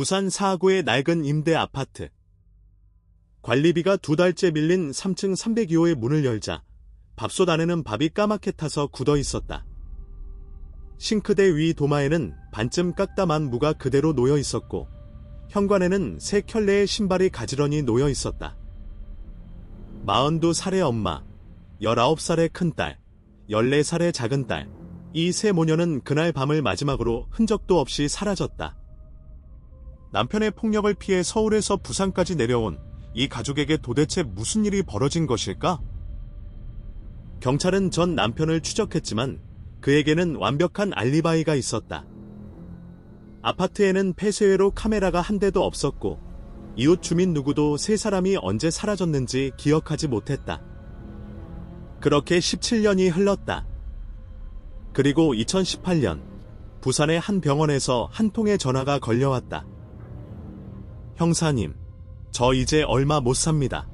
부산 사하구의 낡은 임대 아파트. 관리비가 2달째 밀린 3층 302호의 문을 열자 밥솥 안에는 밥이 까맣게 타서 굳어 있었다. 싱크대 위 도마에는 반쯤 깎다 만 무가 그대로 놓여 있었고 현관에는 세 켤레의 신발이 가지런히 놓여 있었다. 42살의 엄마, 19살의 큰딸, 14살의 작은딸, 이 세 모녀는 그날 밤을 마지막으로 흔적도 없이 사라졌다. 남편의 폭력을 피해 서울에서 부산까지 내려온 이 가족에게 도대체 무슨 일이 벌어진 것일까? 경찰은 전 남편을 추적했지만 그에게는 완벽한 알리바이가 있었다. 아파트에는 폐쇄회로 카메라가 한 대도 없었고 이웃 주민 누구도 세 사람이 언제 사라졌는지 기억하지 못했다. 그렇게 17년이 흘렀다. 그리고 2018년 부산의 한 병원에서 한 통의 전화가 걸려왔다. 형사님, 저 이제 얼마 못 삽니다.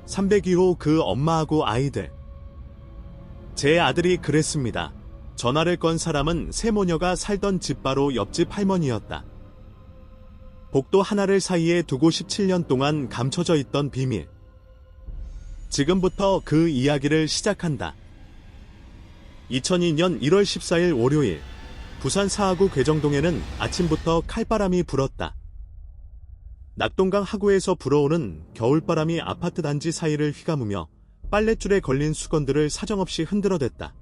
302호 그 엄마하고 아이들. 제 아들이 그랬습니다. 전화를 건 사람은 세 모녀가 살던 집 바로 옆집 할머니였다. 복도 하나를 사이에 두고 17년 동안 감춰져 있던 비밀. 지금부터 그 이야기를 시작한다. 2002년 1월 14일 월요일, 부산 사하구 괴정동에는 아침부터 칼바람이 불었다. 낙동강 하구에서 불어오는 겨울바람이 아파트 단지 사이를 휘감으며 빨랫줄에 걸린 수건들을 사정없이 흔들어댔다.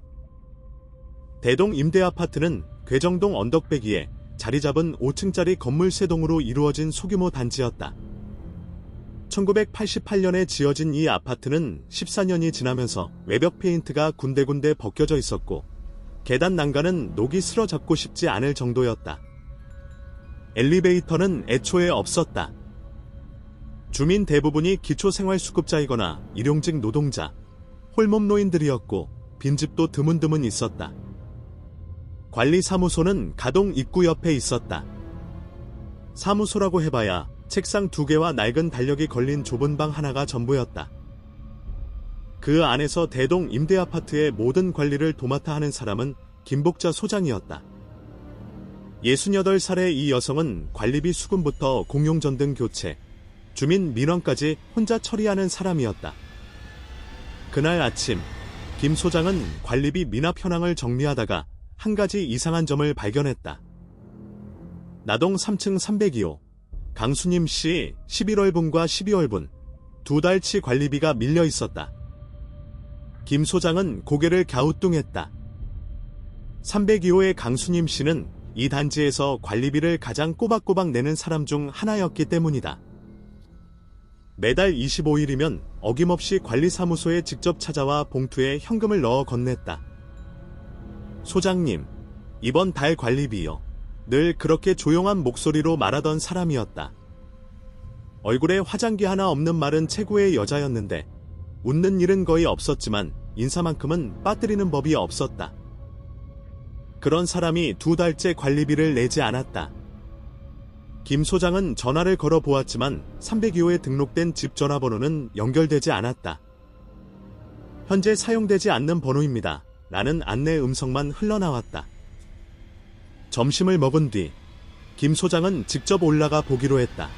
대동 임대아파트는 괴정동 언덕배기에 자리잡은 5층짜리 건물 3동으로 이루어진 소규모 단지였다. 1988년에 지어진 이 아파트는 14년이 지나면서 외벽 페인트가 군데군데 벗겨져 있었고 계단 난간은 녹이 쓸어잡고 싶지 않을 정도였다. 엘리베이터는 애초에 없었다. 주민 대부분이 기초생활수급자이거나 일용직 노동자, 홀몸노인들이었고 빈집도 드문드문 있었다. 관리사무소는 가동 입구 옆에 있었다. 사무소라고 해봐야 책상 2개와 낡은 달력이 걸린 좁은 방 하나가 전부였다. 그 안에서 대동 임대아파트의 모든 관리를 도맡아 하는 사람은 김복자 소장이었다. 68살의 이 여성은 관리비 수금부터 공용전등 교체, 주민 민원까지 혼자 처리하는 사람이었다. 그날 아침, 김 소장은 관리비 미납 현황을 정리하다가 한 가지 이상한 점을 발견했다. 나동 3층 302호, 강수님 씨 11월분과 12월분, 2달치 관리비가 밀려 있었다. 김 소장은 고개를 갸우뚱했다. 302호의 강수님 씨는 이 단지에서 관리비를 가장 꼬박꼬박 내는 사람 중 하나였기 때문이다. 매달 25일이면 어김없이 관리사무소에 직접 찾아와 봉투에 현금을 넣어 건넸다. 소장님, 이번 달 관리비요. 늘 그렇게 조용한 목소리로 말하던 사람이었다. 얼굴에 화장기 하나 없는 말은 최고의 여자였는데 웃는 일은 거의 없었지만 인사만큼은 빠뜨리는 법이 없었다. 그런 사람이 2달째 관리비를 내지 않았다. 김 소장은 전화를 걸어 보았지만 302호에 등록된 집 전화번호는 연결되지 않았다. 현재 사용되지 않는 번호입니다. 라는 안내 음성만 흘러나왔다. 점심을 먹은 뒤 김 소장은 직접 올라가 보기로 했다.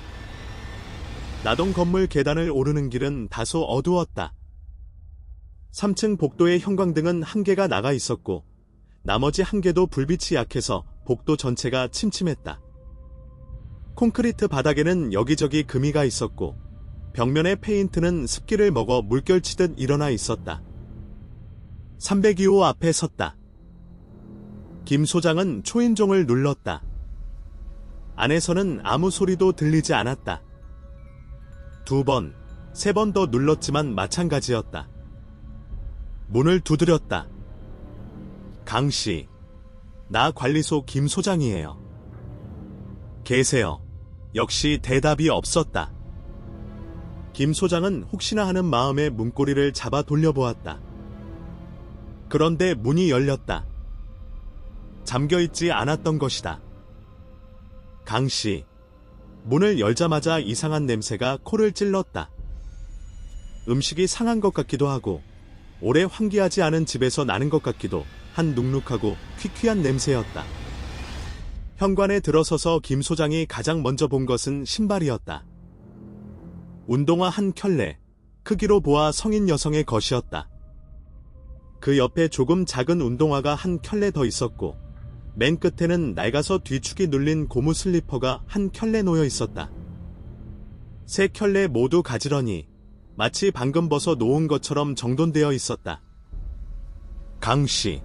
나동 건물 계단을 오르는 길은 다소 어두웠다. 3층 복도의 형광등은 1개가 나가 있었고 나머지 1개도 불빛이 약해서 복도 전체가 침침했다. 콘크리트 바닥에는 여기저기 금이가 있었고 벽면의 페인트는 습기를 먹어 물결치듯 일어나 있었다. 302호 앞에 섰다. 김 소장은 초인종을 눌렀다. 안에서는 아무 소리도 들리지 않았다. 2번, 3번 더 눌렀지만 마찬가지였다. 문을 두드렸다. 강씨, 나 관리소 김 소장이에요. 계세요. 역시 대답이 없었다. 김 소장은 혹시나 하는 마음에 문고리를 잡아 돌려보았다. 그런데 문이 열렸다. 잠겨있지 않았던 것이다. 강씨, 문을 열자마자 이상한 냄새가 코를 찔렀다. 음식이 상한 것 같기도 하고 오래 환기하지 않은 집에서 나는 것 같기도 한 눅눅하고 퀴퀴한 냄새였다. 현관에 들어서서 김 소장이 가장 먼저 본 것은 신발이었다. 운동화 한 켤레, 크기로 보아 성인 여성의 것이었다. 그 옆에 조금 작은 운동화가 한 켤레 더 있었고 맨 끝에는 낡아서 뒤축이 눌린 고무 슬리퍼가 한 켤레 놓여 있었다. 세 켤레 모두 가지런히 마치 방금 벗어 놓은 것처럼 정돈되어 있었다. 강씨,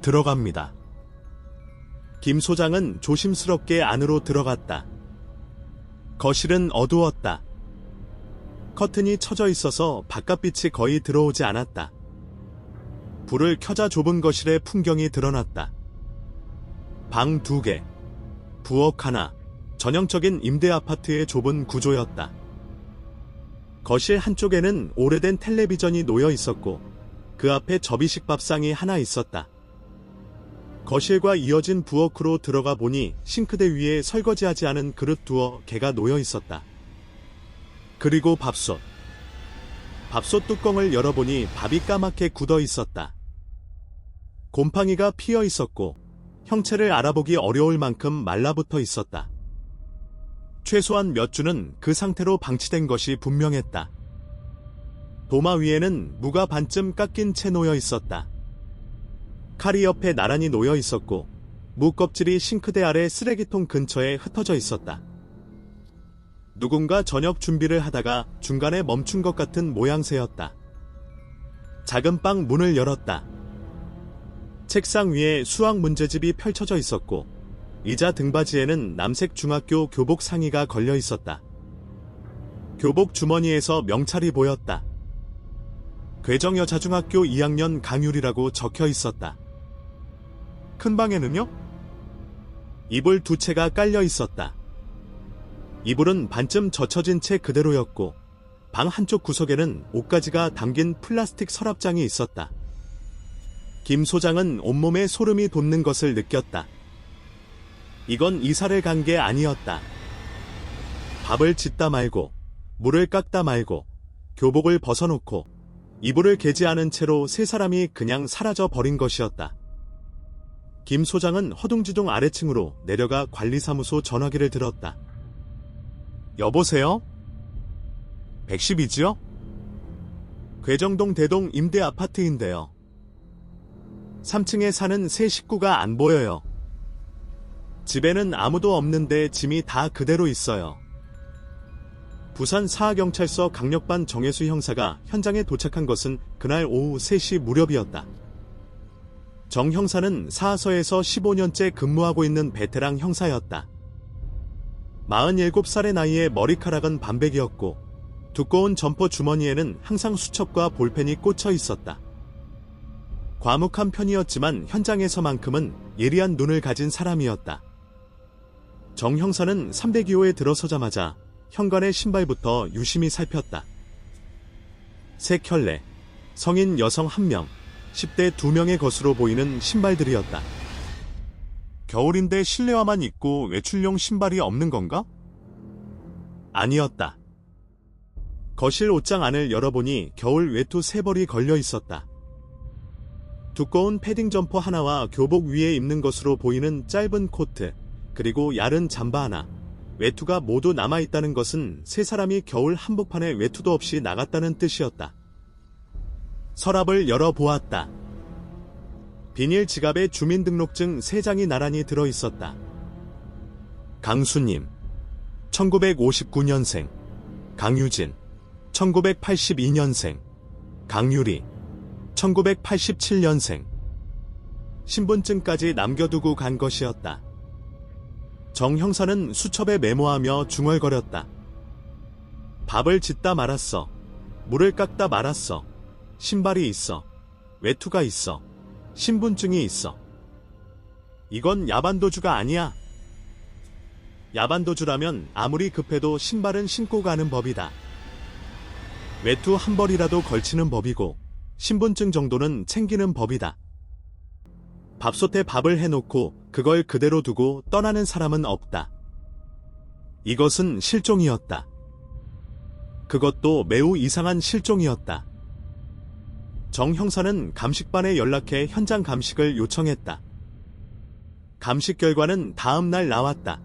들어갑니다. 김 소장은 조심스럽게 안으로 들어갔다. 거실은 어두웠다. 커튼이 쳐져 있어서 바깥빛이 거의 들어오지 않았다. 불을 켜자 좁은 거실의 풍경이 드러났다. 방 2개, 부엌 하나, 전형적인 임대 아파트의 좁은 구조였다. 거실 한쪽에는 오래된 텔레비전이 놓여 있었고 그 앞에 접이식 밥상이 하나 있었다. 거실과 이어진 부엌으로 들어가 보니 싱크대 위에 설거지하지 않은 그릇 2개가 놓여 있었다. 그리고 밥솥. 밥솥 뚜껑을 열어보니 밥이 까맣게 굳어 있었다. 곰팡이가 피어 있었고 형체를 알아보기 어려울 만큼 말라붙어 있었다. 최소한 몇 주는 그 상태로 방치된 것이 분명했다. 도마 위에는 무가 반쯤 깎인 채 놓여 있었다. 칼이 옆에 나란히 놓여 있었고 무 껍질이 싱크대 아래 쓰레기통 근처에 흩어져 있었다. 누군가 저녁 준비를 하다가 중간에 멈춘 것 같은 모양새였다. 작은 방 문을 열었다. 책상 위에 수학 문제집이 펼쳐져 있었고 의자 등받이에는 남색 중학교 교복 상의가 걸려 있었다. 교복 주머니에서 명찰이 보였다. 괴정여자중학교 2학년 강유리라고 적혀 있었다. 큰 방에는요? 이불 2채가 깔려 있었다. 이불은 반쯤 젖혀진 채 그대로였고 방 한쪽 구석에는 옷가지가 담긴 플라스틱 서랍장이 있었다. 김 소장은 온몸에 소름이 돋는 것을 느꼈다. 이건 이사를 간 게 아니었다. 밥을 짓다 말고 물을 깎다 말고 교복을 벗어놓고 이불을 개지 않은 채로 세 사람이 그냥 사라져 버린 것이었다. 김 소장은 허둥지둥 아래층으로 내려가 관리사무소 전화기를 들었다. 여보세요? 110이지요? 괴정동 대동 임대 아파트인데요. 3층에 사는 세 식구가 안 보여요. 집에는 아무도 없는데 짐이 다 그대로 있어요. 부산 사하경찰서 강력반 정혜수 형사가 현장에 도착한 것은 그날 오후 3시 무렵이었다. 정 형사는 사하서에서 15년째 근무하고 있는 베테랑 형사였다. 47살의 나이에 머리카락은 반백이었고 두꺼운 점퍼 주머니에는 항상 수첩과 볼펜이 꽂혀 있었다. 과묵한 편이었지만 현장에서만큼은 예리한 눈을 가진 사람이었다. 정 형사는 302호에 들어서자마자 현관의 신발부터 유심히 살폈다. 세 켤레, 성인 여성 1명, 10대 2명의 것으로 보이는 신발들이었다. 겨울인데 실내화만 입고 외출용 신발이 없는 건가? 아니었다. 거실 옷장 안을 열어보니 겨울 외투 3벌이 걸려 있었다. 두꺼운 패딩 점퍼 하나와 교복 위에 입는 것으로 보이는 짧은 코트, 그리고 얇은 잠바 하나, 외투가 모두 남아있다는 것은 세 사람이 겨울 한복판에 외투도 없이 나갔다는 뜻이었다. 서랍을 열어보았다. 비닐 지갑에 주민등록증 3장이 나란히 들어있었다. 강수님, 1959년생, 강유진, 1982년생, 강유리, 1987년생. 신분증까지 남겨두고 간 것이었다. 정 형사는 수첩에 메모하며 중얼거렸다. 밥을 짓다 말았어. 물을 깎다 말았어. 신발이 있어. 외투가 있어. 신분증이 있어. 이건 야반도주가 아니야. 야반도주라면 아무리 급해도 신발은 신고 가는 법이다. 외투 한 벌이라도 걸치는 법이고 신분증 정도는 챙기는 법이다. 밥솥에 밥을 해놓고 그걸 그대로 두고 떠나는 사람은 없다. 이것은 실종이었다. 그것도 매우 이상한 실종이었다. 정 형사는 감식반에 연락해 현장 감식을 요청했다. 감식 결과는 다음 날 나왔다.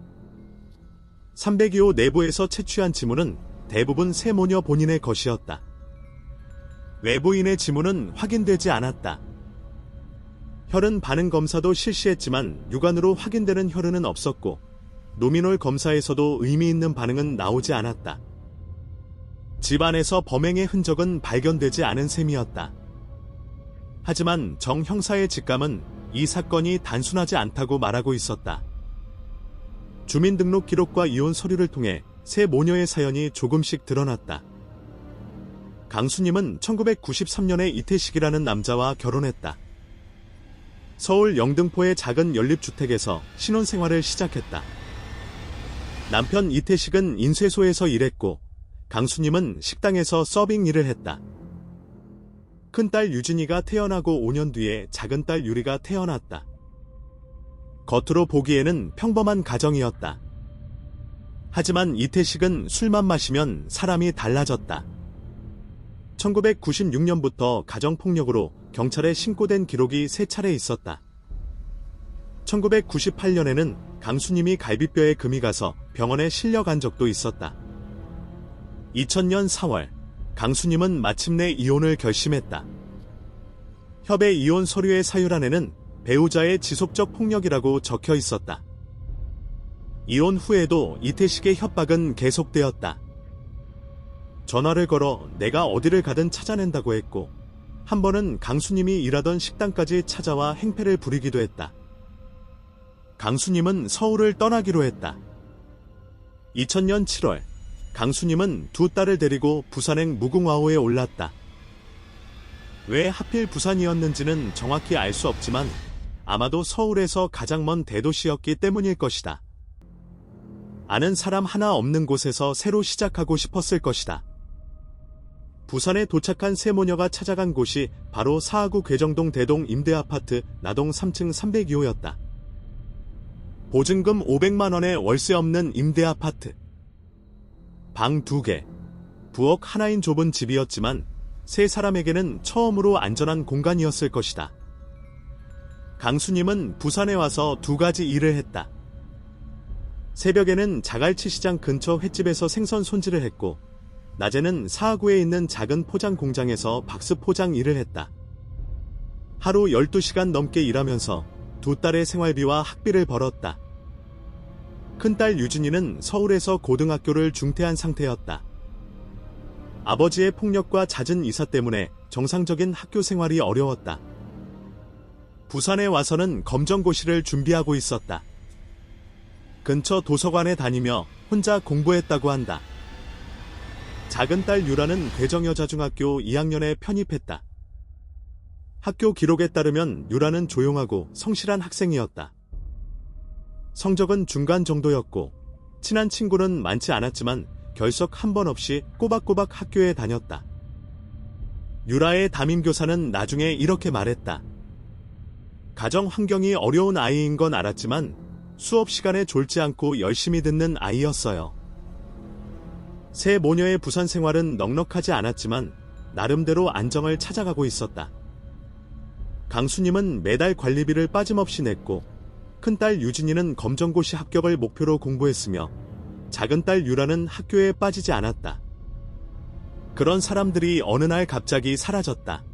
302호 내부에서 채취한 지문은 대부분 세 모녀 본인의 것이었다. 외부인의 지문은 확인되지 않았다. 혈흔 반응 검사도 실시했지만 육안으로 확인되는 혈흔은 없었고 노미놀 검사에서도 의미 있는 반응은 나오지 않았다. 집안에서 범행의 흔적은 발견되지 않은 셈이었다. 하지만 정 형사의 직감은 이 사건이 단순하지 않다고 말하고 있었다. 주민등록 기록과 이혼 서류를 통해 세 모녀의 사연이 조금씩 드러났다. 강수님은 1993년에 이태식이라는 남자와 결혼했다. 서울 영등포의 작은 연립주택에서 신혼생활을 시작했다. 남편 이태식은 인쇄소에서 일했고 강수님은 식당에서 서빙 일을 했다. 큰딸 유진이가 태어나고 5년 뒤에 작은딸 유리가 태어났다. 겉으로 보기에는 평범한 가정이었다. 하지만 이태식은 술만 마시면 사람이 달라졌다. 1996년부터 가정폭력으로 경찰에 신고된 기록이 3차례 있었다. 1998년에는 강수님이 갈비뼈에 금이 가서 병원에 실려간 적도 있었다. 2000년 4월, 강수님은 마침내 이혼을 결심했다. 협의 이혼 서류의 사유란에는 배우자의 지속적 폭력이라고 적혀 있었다. 이혼 후에도 이태식의 협박은 계속되었다. 전화를 걸어 내가 어디를 가든 찾아낸다고 했고 한 번은 강수님이 일하던 식당까지 찾아와 행패를 부리기도 했다. 강수님은 서울을 떠나기로 했다. 2000년 7월, 강수님은 두 딸을 데리고 부산행 무궁화호에 올랐다. 왜 하필 부산이었는지는 정확히 알 수 없지만 아마도 서울에서 가장 먼 대도시였기 때문일 것이다. 아는 사람 하나 없는 곳에서 새로 시작하고 싶었을 것이다. 부산에 도착한 세 모녀가 찾아간 곳이 바로 사하구 괴정동 대동 임대아파트 나동 3층 302호였다. 보증금 500만 원에 월세 없는 임대아파트. 방 2개, 부엌 하나인 좁은 집이었지만 세 사람에게는 처음으로 안전한 공간이었을 것이다. 강수님은 부산에 와서 2가지 일을 했다. 새벽에는 자갈치 시장 근처 횟집에서 생선 손질을 했고 낮에는 사하구에 있는 작은 포장 공장에서 박스 포장 일을 했다. 하루 12시간 넘게 일하면서 두 딸의 생활비와 학비를 벌었다. 큰딸 유진이는 서울에서 고등학교를 중퇴한 상태였다. 아버지의 폭력과 잦은 이사 때문에 정상적인 학교 생활이 어려웠다. 부산에 와서는 검정고시를 준비하고 있었다. 근처 도서관에 다니며 혼자 공부했다고 한다. 작은 딸 유라는 괴정여자중학교 2학년에 편입했다. 학교 기록에 따르면 유라는 조용하고 성실한 학생이었다. 성적은 중간 정도였고 친한 친구는 많지 않았지만 결석 한 번 없이 꼬박꼬박 학교에 다녔다. 유라의 담임교사는 나중에 이렇게 말했다. 가정 환경이 어려운 아이인 건 알았지만 수업 시간에 졸지 않고 열심히 듣는 아이였어요. 세 모녀의 부산 생활은 넉넉하지 않았지만 나름대로 안정을 찾아가고 있었다. 강수님은 매달 관리비를 빠짐없이 냈고 큰딸 유진이는 검정고시 합격을 목표로 공부했으며 작은딸 유라는 학교에 빠지지 않았다. 그런 사람들이 어느 날 갑자기 사라졌다.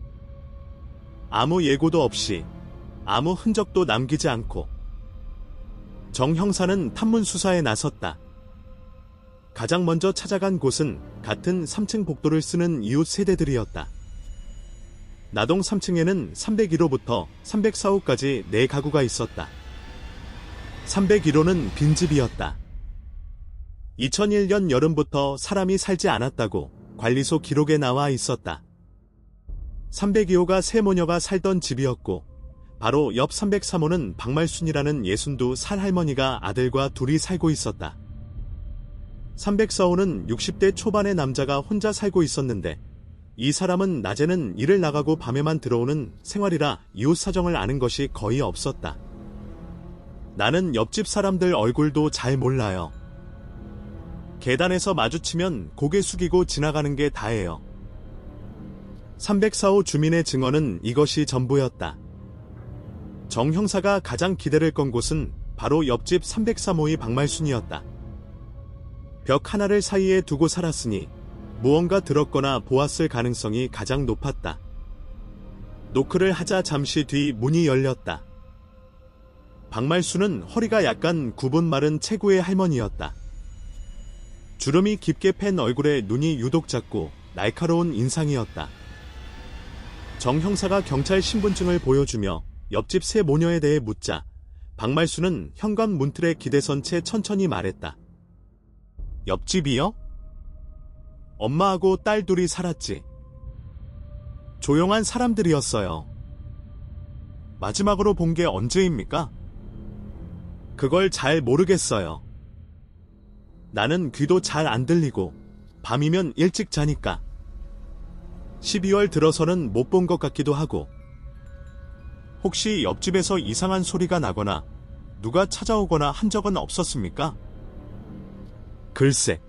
아무 예고도 없이, 아무 흔적도 남기지 않고. 정 형사는 탐문 수사에 나섰다. 가장 먼저 찾아간 곳은 같은 3층 복도를 쓰는 이웃 세대들이었다. 나동 3층에는 301호부터 304호까지 4가구가 있었다. 301호는 빈집이었다. 2001년 여름부터 사람이 살지 않았다고 관리소 기록에 나와 있었다. 302호가 세 모녀가 살던 집이었고 바로 옆 303호는 박말순이라는 62살 할머니가 아들과 둘이 살고 있었다. 304호는 60대 초반의 남자가 혼자 살고 있었는데 이 사람은 낮에는 일을 나가고 밤에만 들어오는 생활이라 이웃 사정을 아는 것이 거의 없었다. 나는 옆집 사람들 얼굴도 잘 몰라요. 계단에서 마주치면 고개 숙이고 지나가는 게 다예요. 304호 주민의 증언은 이것이 전부였다. 정 형사가 가장 기대를 건 곳은 바로 옆집 303호의 박말순이었다. 벽 하나를 사이에 두고 살았으니 무언가 들었거나 보았을 가능성이 가장 높았다. 노크를 하자 잠시 뒤 문이 열렸다. 박말순은 허리가 약간 굽은 마른 체구의 할머니였다. 주름이 깊게 팬 얼굴에 눈이 유독 작고 날카로운 인상이었다. 정 형사가 경찰 신분증을 보여주며 옆집 세 모녀에 대해 묻자 박말순은 현관 문틀에 기대선 채 천천히 말했다. 옆집이요? 엄마하고 딸 둘이 살았지. 조용한 사람들이었어요. 마지막으로 본 게 언제입니까? 그걸 잘 모르겠어요. 나는 귀도 잘 안 들리고 밤이면 일찍 자니까. 12월 들어서는 못 본 것 같기도 하고. 혹시 옆집에서 이상한 소리가 나거나 누가 찾아오거나 한 적은 없었습니까? 글쎄,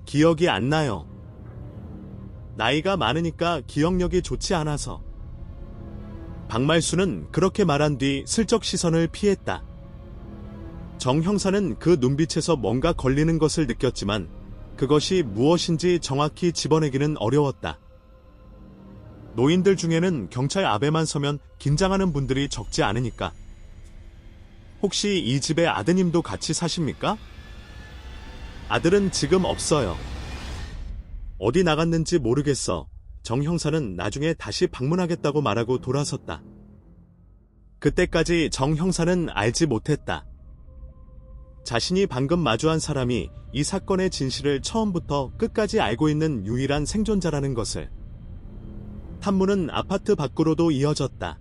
기억이 안 나요. 나이가 많으니까 기억력이 좋지 않아서. 박말순은 그렇게 말한 뒤 슬쩍 시선을 피했다. 정 형사는 그 눈빛에서 뭔가 걸리는 것을 느꼈지만 그것이 무엇인지 정확히 집어내기는 어려웠다. 노인들 중에는 경찰 앞에만 서면 긴장하는 분들이 적지 않으니까. 혹시 이 집에 아드님도 같이 사십니까? 아들은 지금 없어요. 어디 나갔는지 모르겠어. 정 형사는 나중에 다시 방문하겠다고 말하고 돌아섰다. 그때까지 정 형사는 알지 못했다. 자신이 방금 마주한 사람이 이 사건의 진실을 처음부터 끝까지 알고 있는 유일한 생존자라는 것을. 탐문은 아파트 밖으로도 이어졌다.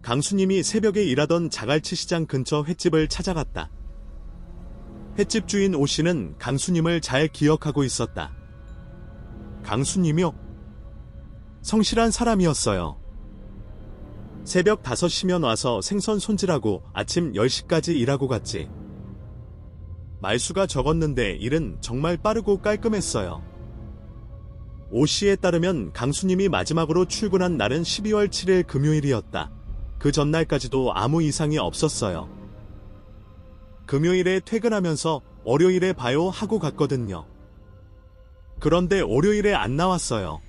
강수님이 새벽에 일하던 자갈치 시장 근처 횟집을 찾아갔다. 횟집 주인 오 씨는 강수님을 잘 기억하고 있었다. 강수님이요? 성실한 사람이었어요. 새벽 5시면 와서 생선 손질하고 아침 10시까지 일하고 갔지. 말수가 적었는데 일은 정말 빠르고 깔끔했어요. 오 씨에 따르면 강수님이 마지막으로 출근한 날은 12월 7일 금요일이었다. 그 전날까지도 아무 이상이 없었어요. 금요일에 퇴근하면서 월요일에 봐요 하고 갔거든요. 그런데 월요일에 안 나왔어요.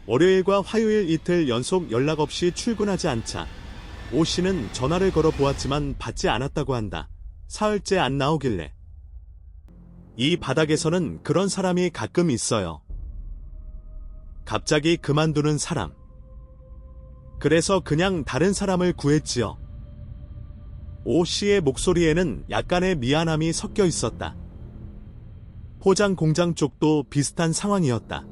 월요일과 화요일 이틀 연속 연락 없이 출근하지 않자 오 씨는 전화를 걸어 보았지만 받지 않았다고 한다. 사흘째 안 나오길래. 이 바닥에서는 그런 사람이 가끔 있어요. 갑자기 그만두는 사람. 그래서 그냥 다른 사람을 구했지요. 오 씨의 목소리에는 약간의 미안함이 섞여 있었다. 포장 공장 쪽도 비슷한 상황이었다.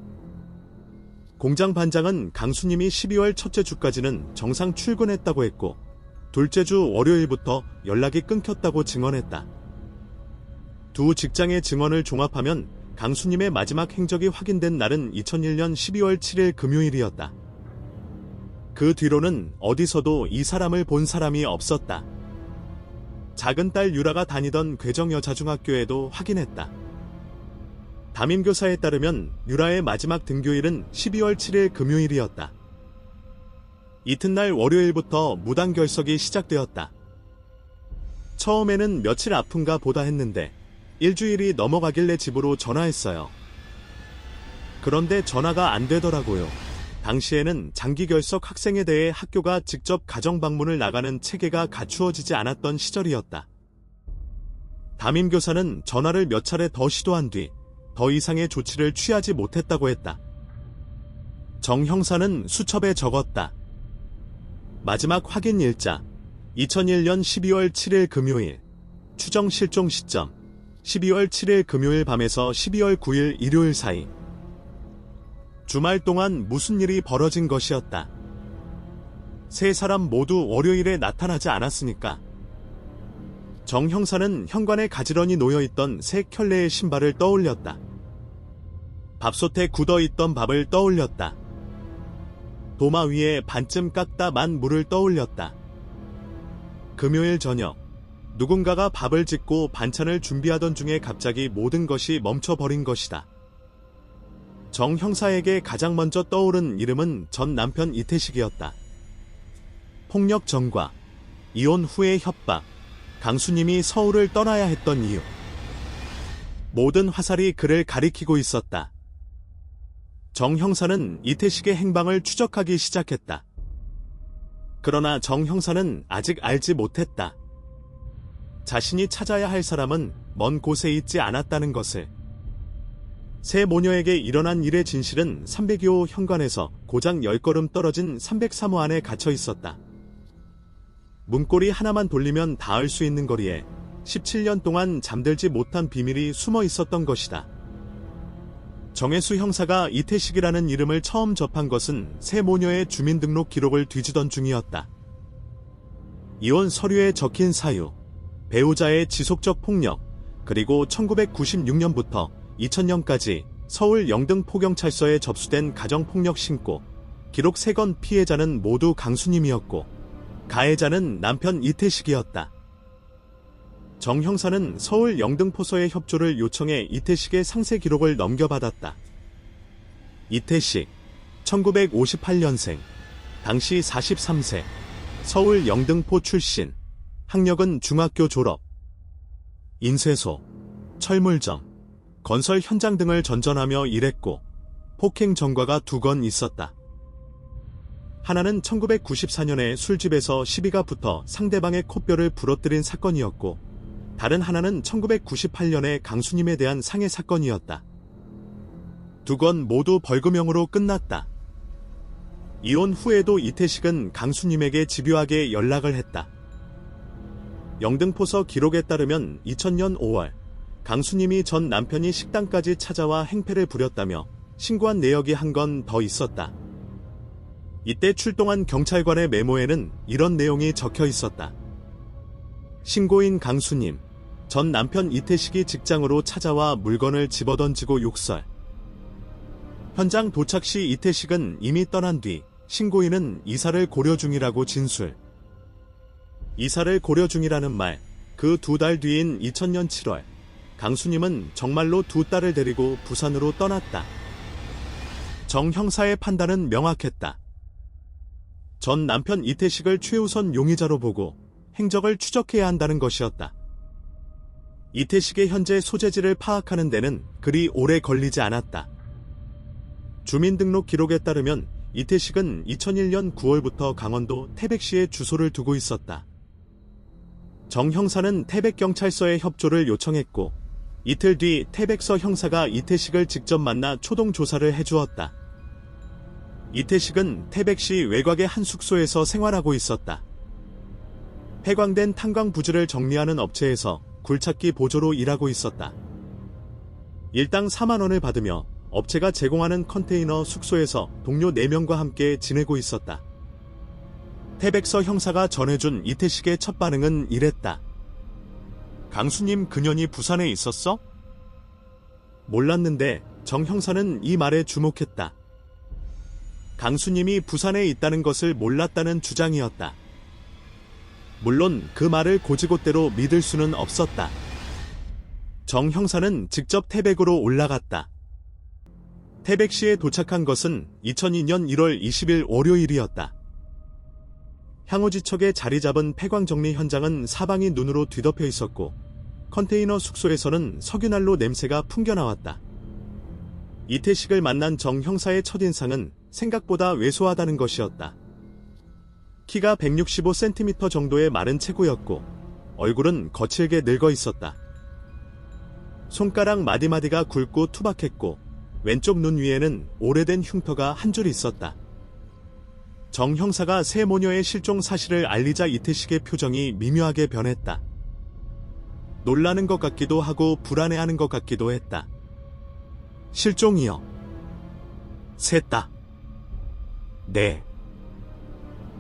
공장 반장은 강수님이 12월 첫째 주까지는 정상 출근했다고 했고 둘째 주 월요일부터 연락이 끊겼다고 증언했다. 두 직장의 증언을 종합하면 강수님의 마지막 행적이 확인된 날은 2001년 12월 7일 금요일이었다. 그 뒤로는 어디서도 이 사람을 본 사람이 없었다. 작은 딸 유라가 다니던 괴정여자중학교에도 확인했다. 담임교사에 따르면 유라의 마지막 등교일은 12월 7일 금요일이었다. 이튿날 월요일부터 무단 결석이 시작되었다. 처음에는 며칠 아픈가 보다 했는데 일주일이 넘어가길래 집으로 전화했어요. 그런데 전화가 안 되더라고요. 당시에는 장기 결석 학생에 대해 학교가 직접 가정 방문을 나가는 체계가 갖추어지지 않았던 시절이었다. 담임교사는 전화를 몇 차례 더 시도한 뒤 더 이상의 조치를 취하지 못했다고 했다. 정 형사는 수첩에 적었다. 마지막 확인 일자 2001년 12월 7일 금요일 추정 실종 시점 12월 7일 금요일 밤에서 12월 9일 일요일 사이. 주말 동안 무슨 일이 벌어진 것이었다. 세 사람 모두 월요일에 나타나지 않았으니까. 정 형사는 현관에 가지런히 놓여있던 새 켤레의 신발을 떠올렸다. 밥솥에 굳어있던 밥을 떠올렸다. 도마 위에 반쯤 깎다 만 물을 떠올렸다. 금요일 저녁 누군가가 밥을 짓고 반찬을 준비하던 중에 갑자기 모든 것이 멈춰버린 것이다. 정 형사에게 가장 먼저 떠오른 이름은 전 남편 이태식이었다. 폭력 전과, 이혼 후의 협박, 강수님이 서울을 떠나야 했던 이유. 모든 화살이 그를 가리키고 있었다. 정 형사는 이태식의 행방을 추적하기 시작했다. 그러나 정 형사는 아직 알지 못했다. 자신이 찾아야 할 사람은 먼 곳에 있지 않았다는 것을. 세 모녀에게 일어난 일의 진실은 302호 현관에서 고작 10걸음 떨어진 303호 안에 갇혀 있었다. 문고리 하나만 돌리면 닿을 수 있는 거리에 17년 동안 잠들지 못한 비밀이 숨어 있었던 것이다. 정혜수 형사가 이태식이라는 이름을 처음 접한 것은 세 모녀의 주민등록 기록을 뒤지던 중이었다. 이혼 서류에 적힌 사유, 배우자의 지속적 폭력, 그리고 1996년부터 2000년까지 서울 영등포경찰서에 접수된 가정폭력 신고, 기록 3건 피해자는 모두 강수님이었고 가해자는 남편 이태식이었다. 정 형사는 서울 영등포서의 협조를 요청해 이태식의 상세 기록을 넘겨받았다. 이태식, 1958년생, 당시 43세, 서울 영등포 출신, 학력은 중학교 졸업. 인쇄소, 철물점, 건설 현장 등을 전전하며 일했고 폭행 전과가 2건 있었다. 하나는 1994년에 술집에서 시비가 붙어 상대방의 코뼈를 부러뜨린 사건이었고, 다른 하나는 1998년에 강수님에 대한 상해 사건이었다. 2건 모두 벌금형으로 끝났다. 이혼 후에도 이태식은 강수님에게 집요하게 연락을 했다. 영등포서 기록에 따르면 2000년 5월 강수님이 전 남편이 식당까지 찾아와 행패를 부렸다며 신고한 내역이 한 건 더 있었다. 이때 출동한 경찰관의 메모에는 이런 내용이 적혀 있었다. 신고인 강수님, 전 남편 이태식이 직장으로 찾아와 물건을 집어던지고 욕설. 현장 도착 시 이태식은 이미 떠난 뒤 신고인은 이사를 고려 중이라고 진술. 이사를 고려 중이라는 말, 그 2달 뒤인 2000년 7월 강수님은 정말로 2딸을 데리고 부산으로 떠났다. 정 형사의 판단은 명확했다. 전 남편 이태식을 최우선 용의자로 보고 행적을 추적해야 한다는 것이었다. 이태식의 현재 소재지를 파악하는 데는 그리 오래 걸리지 않았다. 주민등록 기록에 따르면 이태식은 2001년 9월부터 강원도 태백시에 주소를 두고 있었다. 정 형사는 태백경찰서에 협조를 요청했고 이틀 뒤 태백서 형사가 이태식을 직접 만나 초동 조사를 해주었다. 이태식은 태백시 외곽의 한 숙소에서 생활하고 있었다. 폐광된 탄광 부지를 정리하는 업체에서 굴착기 보조로 일하고 있었다. 일당 4만 원을 받으며 업체가 제공하는 컨테이너 숙소에서 동료 4명과 함께 지내고 있었다. 태백서 형사가 전해준 이태식의 첫 반응은 이랬다. 강수님 그년이 부산에 있었어? 몰랐는데 정 형사는 이 말에 주목했다. 강수님이 부산에 있다는 것을 몰랐다는 주장이었다. 물론 그 말을 고지곳대로 믿을 수는 없었다. 정 형사는 직접 태백으로 올라갔다. 태백시에 도착한 것은 2002년 1월 20일 월요일이었다. 향후지척에 자리 잡은 폐광 정리 현장은 사방이 눈으로 뒤덮여 있었고 컨테이너 숙소에서는 석유난로 냄새가 풍겨나왔다. 이태식을 만난 정 형사의 첫인상은 생각보다 왜소하다는 것이었다. 키가 165cm 정도의 마른 체구였고 얼굴은 거칠게 늙어 있었다. 손가락 마디마디가 굵고 투박했고 왼쪽 눈 위에는 오래된 흉터가 한 줄 있었다. 정 형사가 세 모녀의 실종 사실을 알리자 이태식의 표정이 미묘하게 변했다. 놀라는 것 같기도 하고 불안해하는 것 같기도 했다. 실종이요? 셋 다. 네.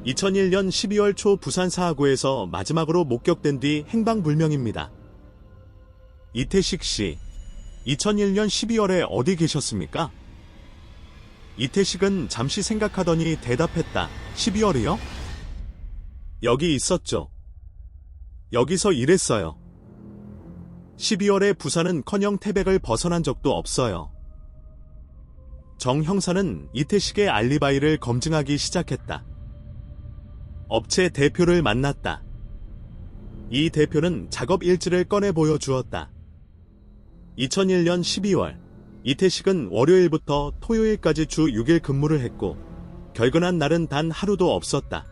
2001년 12월 초 부산 사하구에서 마지막으로 목격된 뒤 행방불명입니다. 이태식 씨, 2001년 12월에 어디 계셨습니까? 이태식은 잠시 생각하더니 대답했다. 12월이요? 여기 있었죠. 여기서 일했어요. 12월에 부산은커녕 태백을 벗어난 적도 없어요. 정 형사는 이태식의 알리바이를 검증하기 시작했다. 업체 대표를 만났다. 이 대표는 작업 일지를 꺼내 보여주었다. 2001년 12월, 이태식은 월요일부터 토요일까지 주 6일 근무를 했고 결근한 날은 단 하루도 없었다.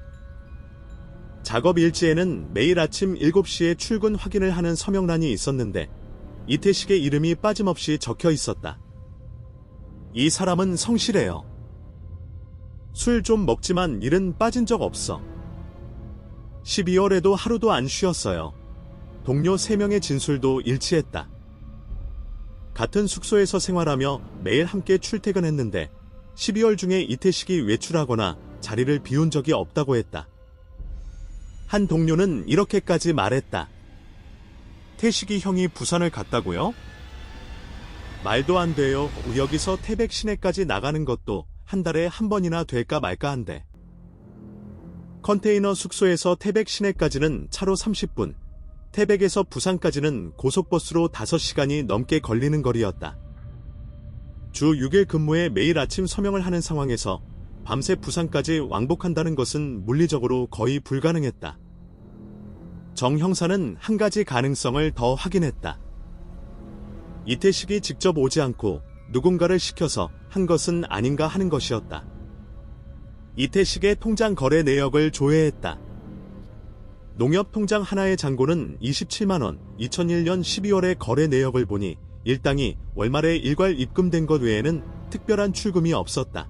작업 일지에는 매일 아침 7시에 출근 확인을 하는 서명란이 있었는데 이태식의 이름이 빠짐없이 적혀 있었다. 이 사람은 성실해요. 술 좀 먹지만 일은 빠진 적 없어. 12월에도 하루도 안 쉬었어요. 동료 3명의 진술도 일치했다. 같은 숙소에서 생활하며 매일 함께 출퇴근했는데 12월 중에 이태식이 외출하거나 자리를 비운 적이 없다고 했다. 한 동료는 이렇게까지 말했다. 태식이 형이 부산을 갔다고요? 말도 안 돼요. 여기서 태백 시내까지 나가는 것도 한 달에 한 번이나 될까 말까 한데. 컨테이너 숙소에서 태백 시내까지는 차로 30분, 태백에서 부산까지는 고속버스로 5시간이 넘게 걸리는 거리였다. 주 6일 근무에 매일 아침 서명을 하는 상황에서 밤새 부산까지 왕복한다는 것은 물리적으로 거의 불가능했다. 정 형사는 한 가지 가능성을 더 확인했다. 이태식이 직접 오지 않고 누군가를 시켜서 한 것은 아닌가 하는 것이었다. 이태식의 통장 거래 내역을 조회했다. 농협 통장 하나의 잔고는 27만원, 2001년 12월의 거래 내역을 보니 일당이 월말에 일괄 입금된 것 외에는 특별한 출금이 없었다.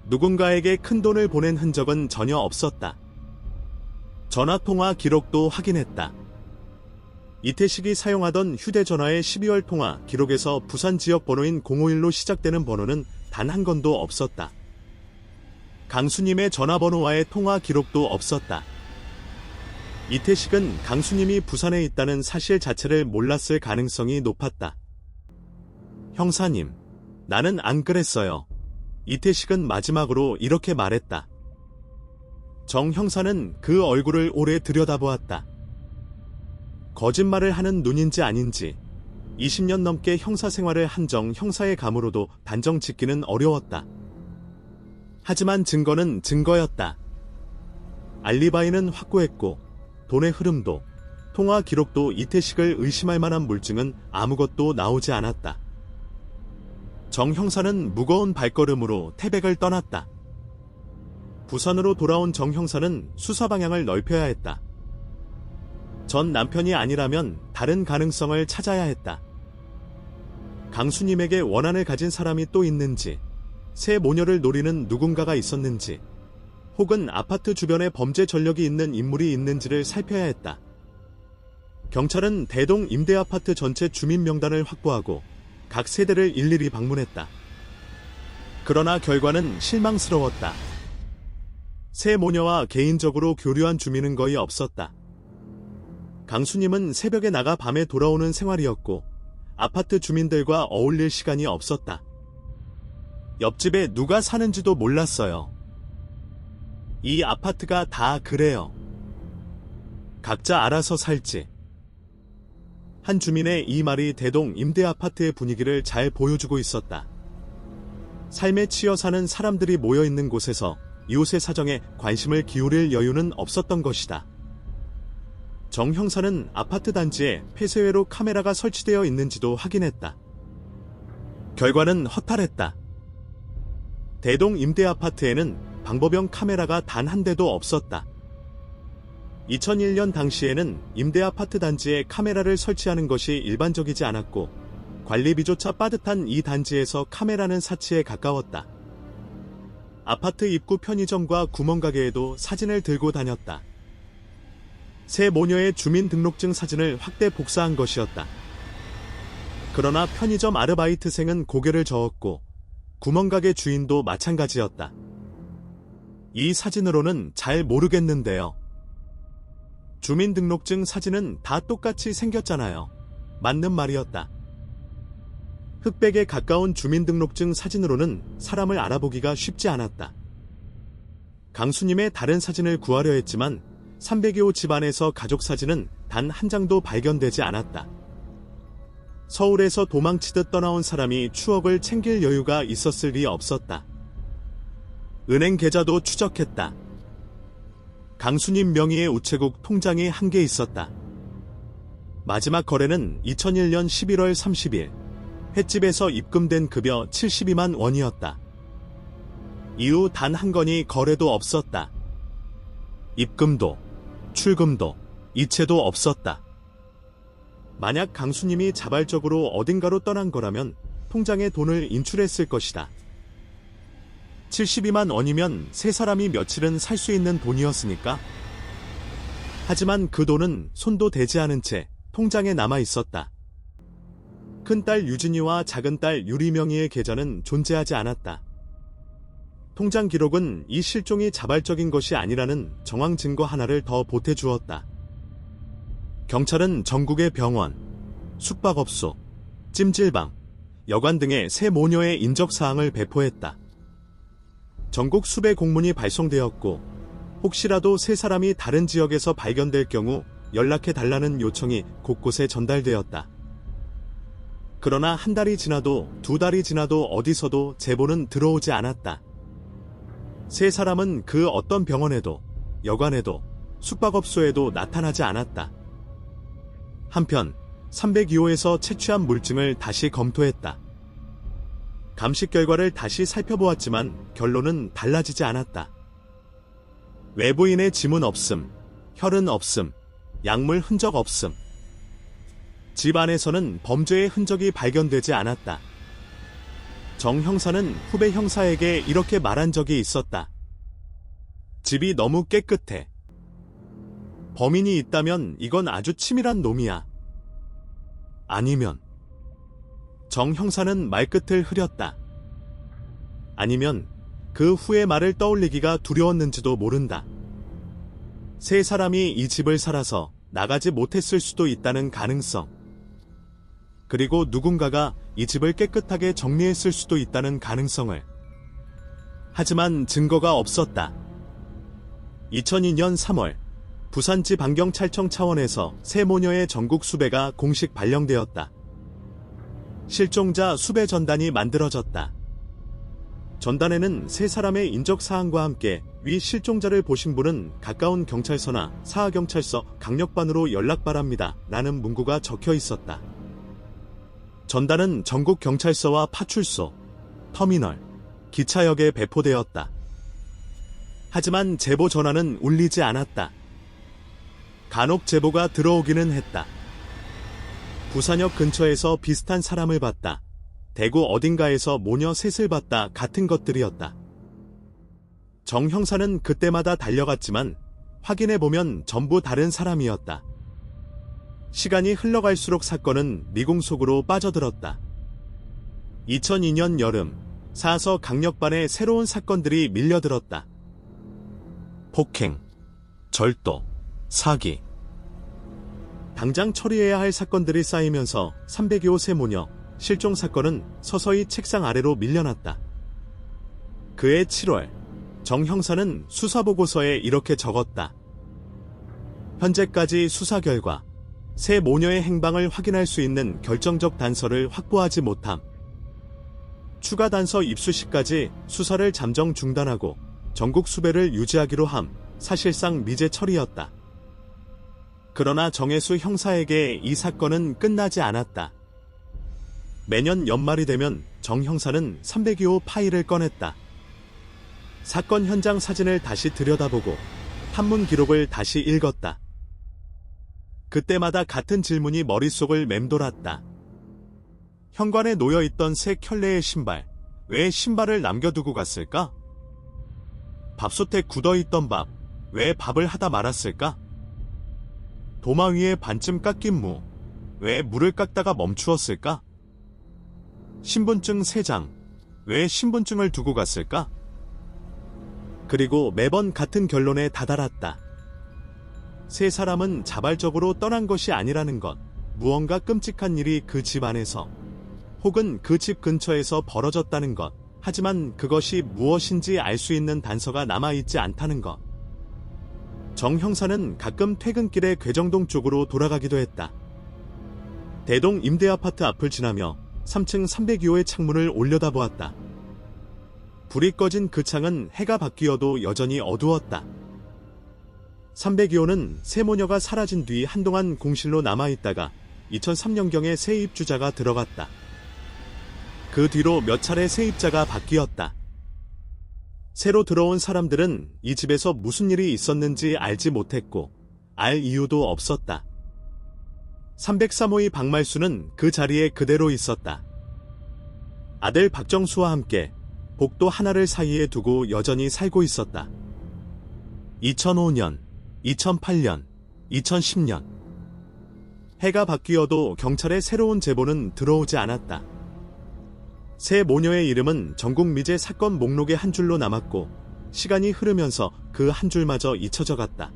누군가에게 큰 돈을 보낸 흔적은 전혀 없었다. 전화통화 기록도 확인했다. 이태식이 사용하던 휴대전화의 12월 통화 기록에서 부산 지역 번호인 051로 시작되는 번호는 단 한 건도 없었다. 강수님의 전화번호와의 통화 기록도 없었다. 이태식은 강수님이 부산에 있다는 사실 자체를 몰랐을 가능성이 높았다. 형사님, 나는 안 그랬어요. 이태식은 마지막으로 이렇게 말했다. 정 형사는 그 얼굴을 오래 들여다보았다. 거짓말을 하는 눈인지 아닌지 20년 넘게 형사 생활을 한 정 형사의 감으로도 단정 짓기는 어려웠다. 하지만 증거는 증거였다. 알리바이는 확고했고 돈의 흐름도 통화 기록도 이태식을 의심할 만한 물증은 아무것도 나오지 않았다. 정 형사는 무거운 발걸음으로 태백을 떠났다. 부산으로 돌아온 정 형사는 수사 방향을 넓혀야 했다. 전 남편이 아니라면 다른 가능성을 찾아야 했다. 강수님에게 원한을 가진 사람이 또 있는지, 새 모녀를 노리는 누군가가 있었는지, 혹은 아파트 주변에 범죄 전력이 있는 인물이 있는지를 살펴야 했다. 경찰은 대동 임대아파트 전체 주민 명단을 확보하고 각 세대를 일일이 방문했다. 그러나 결과는 실망스러웠다. 새 모녀와 개인적으로 교류한 주민은 거의 없었다. 강수님은 새벽에 나가 밤에 돌아오는 생활이었고 아파트 주민들과 어울릴 시간이 없었다. 옆집에 누가 사는지도 몰랐어요. 이 아파트가 다 그래요. 각자 알아서 살지. 한 주민의 이 말이 대동 임대아파트의 분위기를 잘 보여주고 있었다. 삶에 치여 사는 사람들이 모여있는 곳에서 이웃의 사정에 관심을 기울일 여유는 없었던 것이다. 정 형사는 아파트 단지에 폐쇄회로 카메라가 설치되어 있는지도 확인했다. 결과는 허탈했다. 대동 임대아파트에는 방범형 카메라가 단 한 대도 없었다. 2001년 당시에는 임대아파트 단지에 카메라를 설치하는 것이 일반적이지 않았고 관리비조차 빠듯한 이 단지에서 카메라는 사치에 가까웠다. 아파트 입구 편의점과 구멍가게에도 사진을 들고 다녔다. 새 모녀의 주민등록증 사진을 확대 복사한 것이었다. 그러나 편의점 아르바이트생은 고개를 저었고 구멍가게 주인도 마찬가지였다. 이 사진으로는 잘 모르겠는데요. 주민등록증 사진은 다 똑같이 생겼잖아요. 맞는 말이었다. 흑백에 가까운 주민등록증 사진으로는 사람을 알아보기가 쉽지 않았다. 강수님의 다른 사진을 구하려 했지만 302호 집안에서 가족 사진은 단 한 장도 발견되지 않았다. 서울에서 도망치듯 떠나온 사람이 추억을 챙길 여유가 있었을 리 없었다. 은행 계좌도 추적했다. 강수님 명의의 우체국 통장이 한 개 있었다. 마지막 거래는 2001년 11월 30일 횟집에서 입금된 급여 72만 원이었다. 이후 단 한 건의 거래도 없었다. 입금도, 출금도, 이체도 없었다. 만약 강수님이 자발적으로 어딘가로 떠난 거라면 통장에 돈을 인출했을 것이다. 72만 원이면 세 사람이 며칠은 살 수 있는 돈이었으니까. 하지만 그 돈은 손도 대지 않은 채 통장에 남아 있었다. 큰딸 유진이와 작은딸 유리 명의의 계좌는 존재하지 않았다. 통장 기록은 이 실종이 자발적인 것이 아니라는 정황 증거 하나를 더 보태주었다. 경찰은 전국의 병원, 숙박업소, 찜질방, 여관 등의 세 모녀의 인적사항을 배포했다. 전국 수배 공문이 발송되었고 혹시라도 세 사람이 다른 지역에서 발견될 경우 연락해달라는 요청이 곳곳에 전달되었다. 그러나 한 달이 지나도 두 달이 지나도 어디서도 제보는 들어오지 않았다. 세 사람은 그 어떤 병원에도, 여관에도, 숙박업소에도 나타나지 않았다. 한편 302호에서 채취한 물증을 다시 검토했다. 감식 결과를 다시 살펴보았지만 결론은 달라지지 않았다. 외부인의 지문 없음, 혈흔 없음, 약물 흔적 없음. 집 안에서는 범죄의 흔적이 발견되지 않았다. 정 형사는 후배 형사에게 이렇게 말한 적이 있었다. 집이 너무 깨끗해. 범인이 있다면 이건 아주 치밀한 놈이야. 아니면 정 형사는 말끝을 흐렸다. 아니면 그 후의 말을 떠올리기가 두려웠는지도 모른다. 세 사람이 이 집을 살아서 나가지 못했을 수도 있다는 가능성. 그리고 누군가가 이 집을 깨끗하게 정리했을 수도 있다는 가능성을. 하지만 증거가 없었다. 2002년 3월 부산지방경찰청 차원에서 세 모녀의 전국 수배가 공식 발령되었다. 실종자 수배 전단이 만들어졌다. 전단에는 세 사람의 인적사항과 함께 위 실종자를 보신 분은 가까운 경찰서나 사하경찰서 강력반으로 연락 바랍니다 라는 문구가 적혀 있었다. 전단은 전국 경찰서와 파출소, 터미널, 기차역에 배포되었다. 하지만 제보 전화는 울리지 않았다. 간혹 제보가 들어오기는 했다. 부산역 근처에서 비슷한 사람을 봤다. 대구 어딘가에서 모녀 셋을 봤다 같은 것들이었다. 정 형사는 그때마다 달려갔지만 확인해보면 전부 다른 사람이었다. 시간이 흘러갈수록 사건은 미궁 속으로 빠져들었다. 2002년 여름 사서 강력반에 새로운 사건들이 밀려들었다. 폭행, 절도, 사기. 당장 처리해야 할 사건들이 쌓이면서 302호 세 모녀 실종 사건은 서서히 책상 아래로 밀려났다. 그해 7월 정 형사는 수사보고서에 이렇게 적었다. 현재까지 수사 결과 세 모녀의 행방을 확인할 수 있는 결정적 단서를 확보하지 못함. 추가 단서 입수 시까지 수사를 잠정 중단하고 전국 수배를 유지하기로 함. 사실상 미제 처리였다. 그러나 정혜수 형사에게 이 사건은 끝나지 않았다. 매년 연말이 되면 정 형사는 302호 파일을 꺼냈다. 사건 현장 사진을 다시 들여다보고 판문 기록을 다시 읽었다. 그때마다 같은 질문이 머릿속을 맴돌았다. 현관에 놓여있던 새 켤레의 신발, 왜 신발을 남겨두고 갔을까? 밥솥에 굳어있던 밥, 왜 밥을 하다 말았을까? 도마 위에 반쯤 깎인 무, 왜 물을 깎다가 멈추었을까? 신분증 3장, 왜 신분증을 두고 갔을까? 그리고 매번 같은 결론에 다다랐다. 세 사람은 자발적으로 떠난 것이 아니라는 것, 무언가 끔찍한 일이 그 집 안에서 혹은 그 집 근처에서 벌어졌다는 것, 하지만 그것이 무엇인지 알 수 있는 단서가 남아있지 않다는 것. 정 형사는 가끔 퇴근길에 괴정동 쪽으로 돌아가기도 했다. 대동 임대아파트 앞을 지나며 3층 302호의 창문을 올려다보았다. 불이 꺼진 그 창은 해가 바뀌어도 여전히 어두웠다. 302호는 새 모녀가 사라진 뒤 한동안 공실로 남아있다가 2003년경에 새 입주자가 들어갔다. 그 뒤로 몇 차례 세입자가 바뀌었다. 새로 들어온 사람들은 이 집에서 무슨 일이 있었는지 알지 못했고 알 이유도 없었다. 303호의 박말수는 그 자리에 그대로 있었다. 아들 박정수와 함께 복도 하나를 사이에 두고 여전히 살고 있었다. 2005년, 2008년, 2010년. 해가 바뀌어도 경찰의 새로운 제보는 들어오지 않았다. 새 모녀의 이름은 전국 미제 사건 목록의 한 줄로 남았고 시간이 흐르면서 그 한 줄마저 잊혀져 갔다.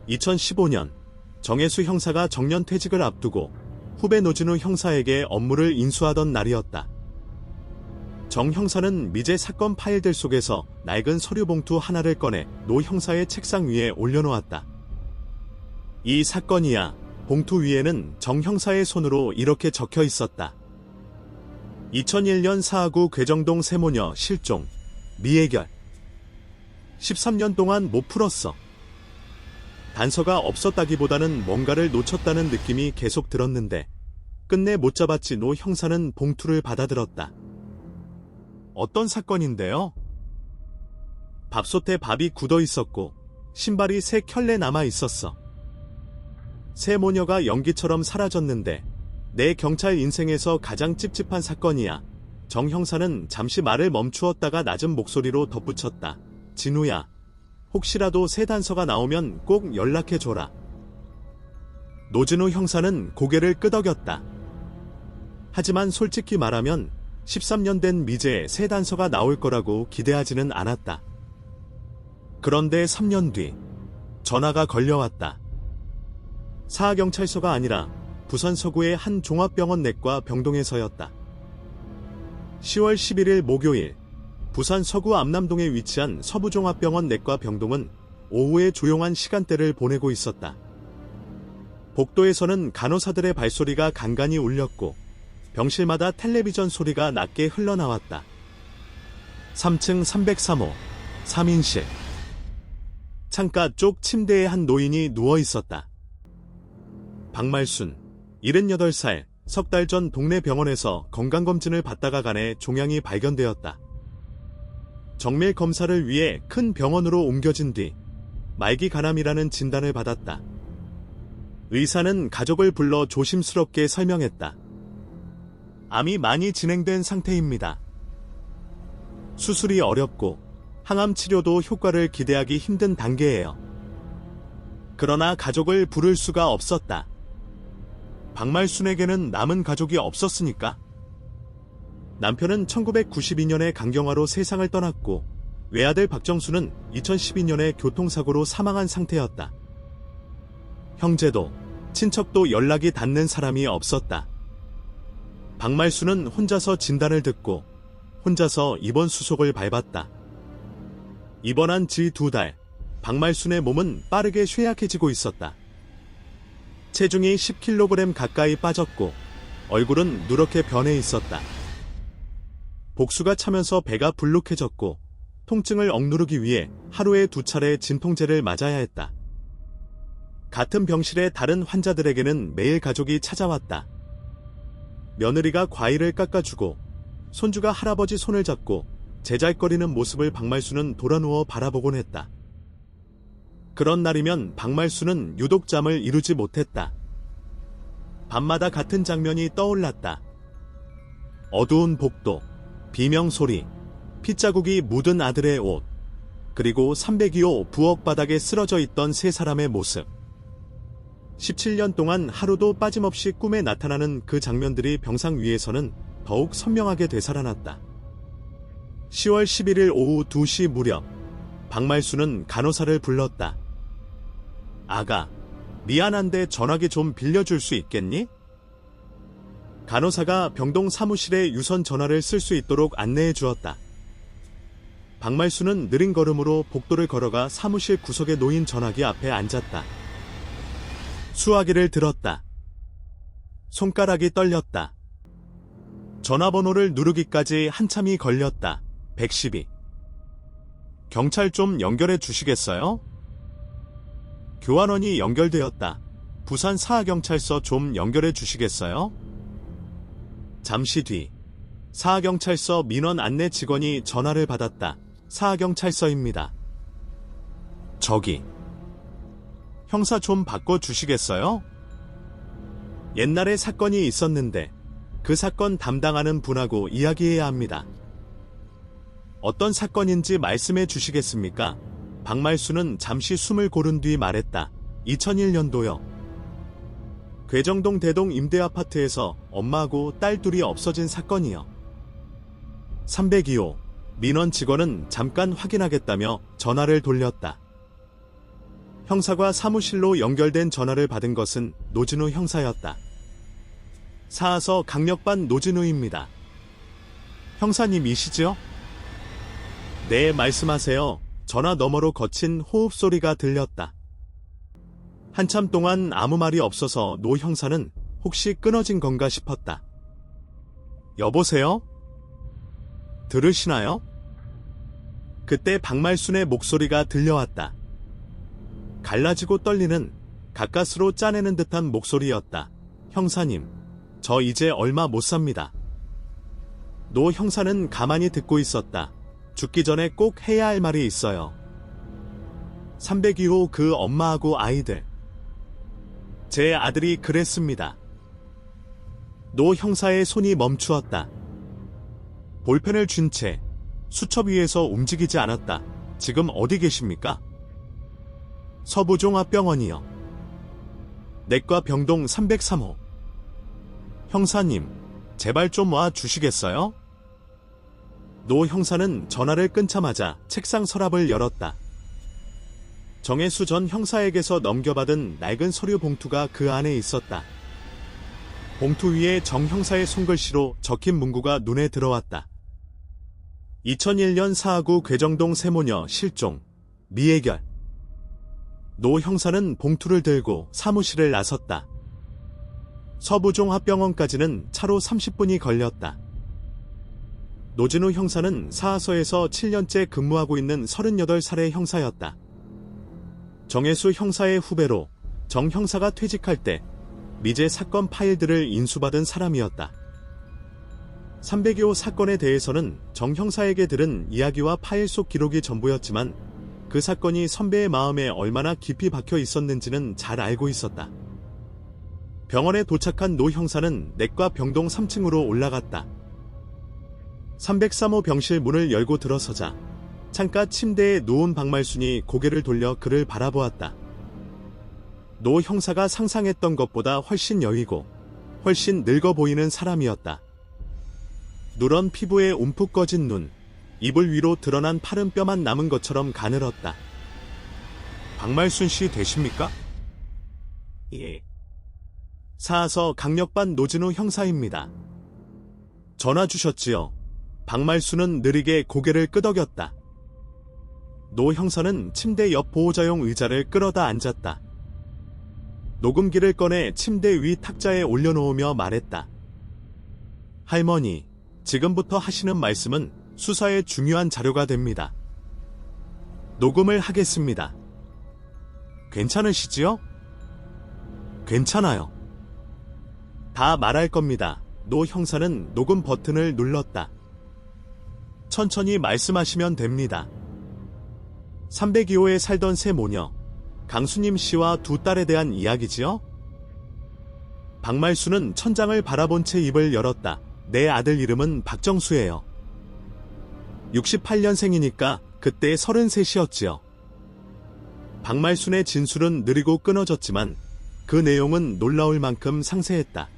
2015년 정혜수 형사가 정년퇴직을 앞두고 후배 노진우 형사에게 업무를 인수하던 날이었다. 정 형사는 미제 사건 파일들 속에서 낡은 서류 봉투 하나를 꺼내 노 형사의 책상 위에 올려놓았다. 이 사건이야. 봉투 위에는 정 형사의 손으로 이렇게 적혀 있었다. 2001년 사하구 괴정동 새모녀 실종, 미해결. 13년 동안 못 풀었어. 단서가 없었다기보다는 뭔가를 놓쳤다는 느낌이 계속 들었는데 끝내 못 잡았지. 노 형사는 봉투를 받아들었다. 어떤 사건인데요? 밥솥에 밥이 굳어 있었고 신발이 세 켤레 남아 있었어. 새 모녀가 연기처럼 사라졌는데 내 경찰 인생에서 가장 찝찝한 사건이야. 정 형사는 잠시 말을 멈추었다가 낮은 목소리로 덧붙였다. 진우야, 혹시라도 새 단서가 나오면 꼭 연락해줘라. 노진우 형사는 고개를 끄덕였다. 하지만 솔직히 말하면 13년 된 미제에 새 단서가 나올 거라고 기대하지는 않았다. 그런데 3년 뒤 전화가 걸려왔다. 사하경찰서가 아니라 부산 서구의 한 종합병원 내과 병동에서였다. 10월 11일 목요일 부산 서구 암남동에 위치한 서부종합병원 내과 병동은 오후에 조용한 시간대를 보내고 있었다. 복도에서는 간호사들의 발소리가 간간히 울렸고 병실마다 텔레비전 소리가 낮게 흘러나왔다. 3층 303호 3인실. 창가 쪽 침대에 한 노인이 누워 있었다. 박말순, 78살, 석 달 전 동네 병원에서 건강검진을 받다가 간에 종양이 발견되었다. 정밀 검사를 위해 큰 병원으로 옮겨진 뒤 말기 간암이라는 진단을 받았다. 의사는 가족을 불러 조심스럽게 설명했다. 암이 많이 진행된 상태입니다. 수술이 어렵고 항암 치료도 효과를 기대하기 힘든 단계예요. 그러나 가족을 부를 수가 없었다. 박말순에게는 남은 가족이 없었으니까. 남편은 1992년에 간경화로 세상을 떠났고 외아들 박정수는 2012년에 교통사고로 사망한 상태였다. 형제도 친척도 연락이 닿는 사람이 없었다. 박말순은 혼자서 진단을 듣고 혼자서 입원 수속을 밟았다. 입원한 지 2달, 박말순의 몸은 빠르게 쇠약해지고 있었다. 체중이 10kg 가까이 빠졌고 얼굴은 누렇게 변해 있었다. 복수가 차면서 배가 불룩해졌고 통증을 억누르기 위해 하루에 2차례 진통제를 맞아야 했다. 같은 병실의 다른 환자들에게는 매일 가족이 찾아왔다. 며느리가 과일을 깎아주고 손주가 할아버지 손을 잡고 제잘거리는 모습을 박말순은 돌아누워 바라보곤 했다. 그런 날이면 박말순은 유독 잠을 이루지 못했다. 밤마다 같은 장면이 떠올랐다. 어두운 복도, 비명소리, 핏자국이 묻은 아들의 옷, 그리고 302호 부엌 바닥에 쓰러져 있던 세 사람의 모습. 17년 동안 하루도 빠짐없이 꿈에 나타나는 그 장면들이 병상 위에서는 더욱 선명하게 되살아났다. 10월 11일 오후 2시 무렵 박말순은 간호사를 불렀다. 아가, 미안한데 전화기 좀 빌려줄 수 있겠니? 간호사가 병동 사무실에 유선 전화를 쓸 수 있도록 안내해 주었다. 박말순은 느린 걸음으로 복도를 걸어가 사무실 구석에 놓인 전화기 앞에 앉았다. 수화기를 들었다. 손가락이 떨렸다. 전화번호를 누르기까지 한참이 걸렸다. 112. 경찰 좀 연결해 주시겠어요? 교환원이 연결되었다. 부산 사하경찰서 좀 연결해 주시겠어요? 잠시 뒤 사하경찰서 민원 안내 직원이 전화를 받았다. 사하경찰서입니다. 저기 형사 좀 바꿔주시겠어요? 옛날에 사건이 있었는데 그 사건 담당하는 분하고 이야기해야 합니다. 어떤 사건인지 말씀해 주시겠습니까? 박말수는 잠시 숨을 고른 뒤 말했다. 2001년도요. 괴정동 대동 임대아파트에서 엄마하고 딸 둘이 없어진 사건이요. 302호 민원 직원은 잠깐 확인하겠다며 전화를 돌렸다. 형사과 사무실로 연결된 전화를 받은 것은 노진우 형사였다. 사하서 강력반 노진우입니다. 형사님이시죠? 네, 말씀하세요. 전화 너머로 거친 호흡 소리가 들렸다. 한참 동안 아무 말이 없어서 노 형사는 혹시 끊어진 건가 싶었다. 여보세요? 들으시나요? 그때 박말순의 목소리가 들려왔다. 갈라지고 떨리는 가까스로 짜내는 듯한 목소리였다. 형사님, 저 이제 얼마 못 삽니다. 노 형사는 가만히 듣고 있었다. 죽기 전에 꼭 해야 할 말이 있어요. 302호 그 엄마하고 아이들. 제 아들이 그랬습니다. 노 형사의 손이 멈추었다. 볼펜을 쥔 채 수첩 위에서 움직이지 않았다. 지금 어디 계십니까? 서부종합병원이요. 내과 병동 303호. 형사님, 제발 좀 와 주시겠어요? 노 형사는 전화를 끊자마자 책상 서랍을 열었다. 정혜수 전 형사에게서 넘겨받은 낡은 서류 봉투가 그 안에 있었다. 봉투 위에 정 형사의 손글씨로 적힌 문구가 눈에 들어왔다. 2001년 사하구 괴정동 세모녀 실종, 미해결. 노 형사는 봉투를 들고 사무실을 나섰다. 서부종합병원까지는 차로 30분이 걸렸다. 노진우 형사는 사하서에서 7년째 근무하고 있는 38살의 형사였다. 정혜수 형사의 후배로 정 형사가 퇴직할 때 미제 사건 파일들을 인수받은 사람이었다. 302호 사건에 대해서는 정 형사에게 들은 이야기와 파일 속 기록이 전부였지만 그 사건이 선배의 마음에 얼마나 깊이 박혀 있었는지는 잘 알고 있었다. 병원에 도착한 노 형사는 내과 병동 3층으로 올라갔다. 303호 병실 문을 열고 들어서자 창가 침대에 누운 박말순이 고개를 돌려 그를 바라보았다. 노 형사가 상상했던 것보다 훨씬 여위고 훨씬 늙어 보이는 사람이었다. 누런 피부에 움푹 꺼진 눈, 이불 위로 드러난 파른 뼈만 남은 것처럼 가늘었다. 박말순 씨 되십니까? 예. 사하서 강력반 노진우 형사입니다. 전화 주셨지요. 박말순은 느리게 고개를 끄덕였다. 노 형사는 침대 옆 보호자용 의자를 끌어다 앉았다. 녹음기를 꺼내 침대 위 탁자에 올려놓으며 말했다. 할머니, 지금부터 하시는 말씀은 수사에 중요한 자료가 됩니다. 녹음을 하겠습니다. 괜찮으시지요? 괜찮아요. 다 말할 겁니다. 노 형사는 녹음 버튼을 눌렀다. 천천히 말씀하시면 됩니다. 302호에 살던 세 모녀, 강수님 씨와 두 딸에 대한 이야기지요? 박말수는 천장을 바라본 채 입을 열었다. 내 아들 이름은 박정수예요. 68년생이니까 그때 33이었지요. 박말순의 진술은 느리고 끊어졌지만 그 내용은 놀라울 만큼 상세했다.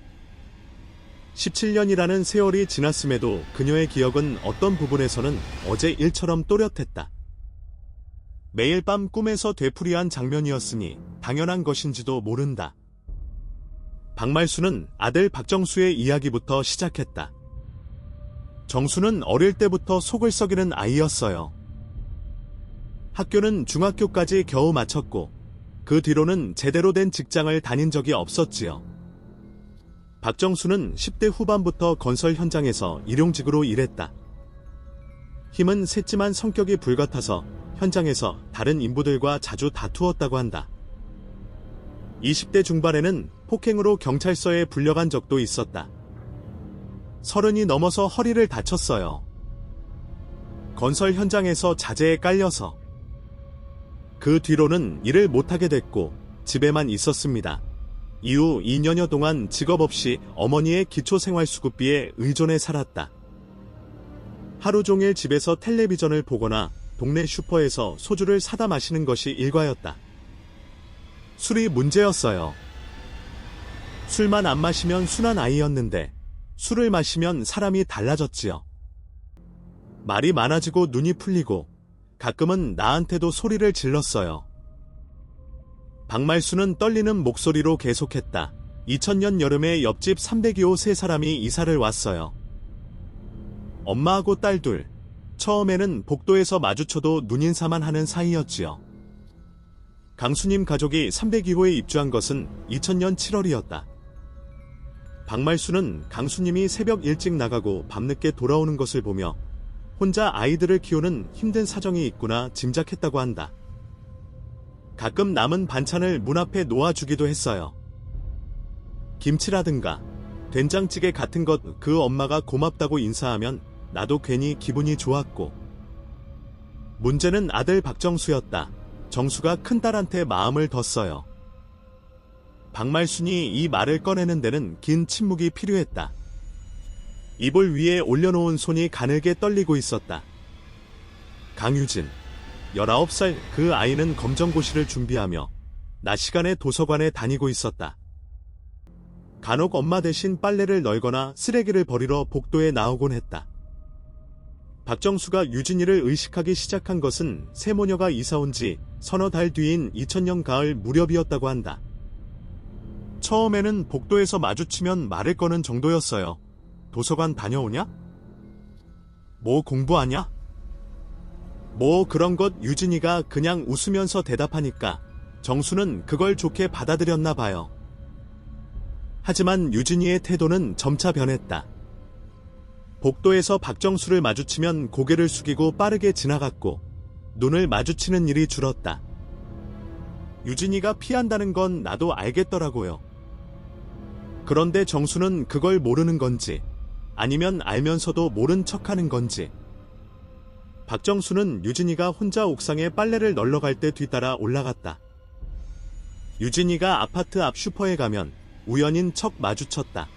17년이라는 세월이 지났음에도 그녀의 기억은 어떤 부분에서는 어제 일처럼 또렷했다. 매일 밤 꿈에서 되풀이한 장면이었으니 당연한 것인지도 모른다. 박말수는 아들 박정수의 이야기부터 시작했다. 정수는 어릴 때부터 속을 썩이는 아이였어요. 학교는 중학교까지 겨우 마쳤고 그 뒤로는 제대로 된 직장을 다닌 적이 없었지요. 박정수는 10대 후반부터 건설 현장에서 일용직으로 일했다. 힘은 셌지만 성격이 불같아서 현장에서 다른 인부들과 자주 다투었다고 한다. 20대 중반에는 폭행으로 경찰서에 불려간 적도 있었다. 30이 넘어서 허리를 다쳤어요. 건설 현장에서 자재에 깔려서. 그 뒤로는 일을 못하게 됐고 집에만 있었습니다. 이후 2년여 동안 직업 없이 어머니의 기초생활수급비에 의존해 살았다. 하루 종일 집에서 텔레비전을 보거나 동네 슈퍼에서 소주를 사다 마시는 것이 일과였다. 술이 문제였어요. 술만 안 마시면 순한 아이였는데 술을 마시면 사람이 달라졌지요. 말이 많아지고 눈이 풀리고 가끔은 나한테도 소리를 질렀어요. 박말수는 떨리는 목소리로 계속했다. 2000년 여름에 옆집 302호 세 사람이 이사를 왔어요. 엄마하고 딸 둘. 처음에는 복도에서 마주쳐도 눈인사만 하는 사이였지요. 강수님 가족이 302호에 입주한 것은 2000년 7월이었다. 박말수는 강수님이 새벽 일찍 나가고 밤늦게 돌아오는 것을 보며 혼자 아이들을 키우는 힘든 사정이 있구나 짐작했다고 한다. 가끔 남은 반찬을 문 앞에 놓아주기도 했어요. 김치라든가 된장찌개 같은 것 그 엄마가 고맙다고 인사하면 나도 괜히 기분이 좋았고. 문제는 아들 박정수였다. 정수가 큰딸한테 마음을 뒀어요. 박말순이 이 말을 꺼내는 데는 긴 침묵이 필요했다. 이불 위에 올려놓은 손이 가늘게 떨리고 있었다. 강유진, 19살 그 아이는 검정고시를 준비하며 낮 시간에 도서관에 다니고 있었다. 간혹 엄마 대신 빨래를 널거나 쓰레기를 버리러 복도에 나오곤 했다. 박정수가 유진이를 의식하기 시작한 것은 세모녀가 이사온 지 서너 달 뒤인 2000년 가을 무렵이었다고 한다. 처음에는 복도에서 마주치면 말을 거는 정도였어요. 도서관 다녀오냐? 뭐 공부하냐? 뭐 그런 것 유진이가 그냥 웃으면서 대답하니까 정수는 그걸 좋게 받아들였나 봐요. 하지만 유진이의 태도는 점차 변했다. 복도에서 박정수를 마주치면 고개를 숙이고 빠르게 지나갔고 눈을 마주치는 일이 줄었다. 유진이가 피한다는 건 나도 알겠더라고요. 그런데 정수는 그걸 모르는 건지 아니면 알면서도 모른 척하는 건지. 박정수는 유진이가 혼자 옥상에 빨래를 널러 갈 때 뒤따라 올라갔다. 유진이가 아파트 앞 슈퍼에 가면 우연인 척 마주쳤다.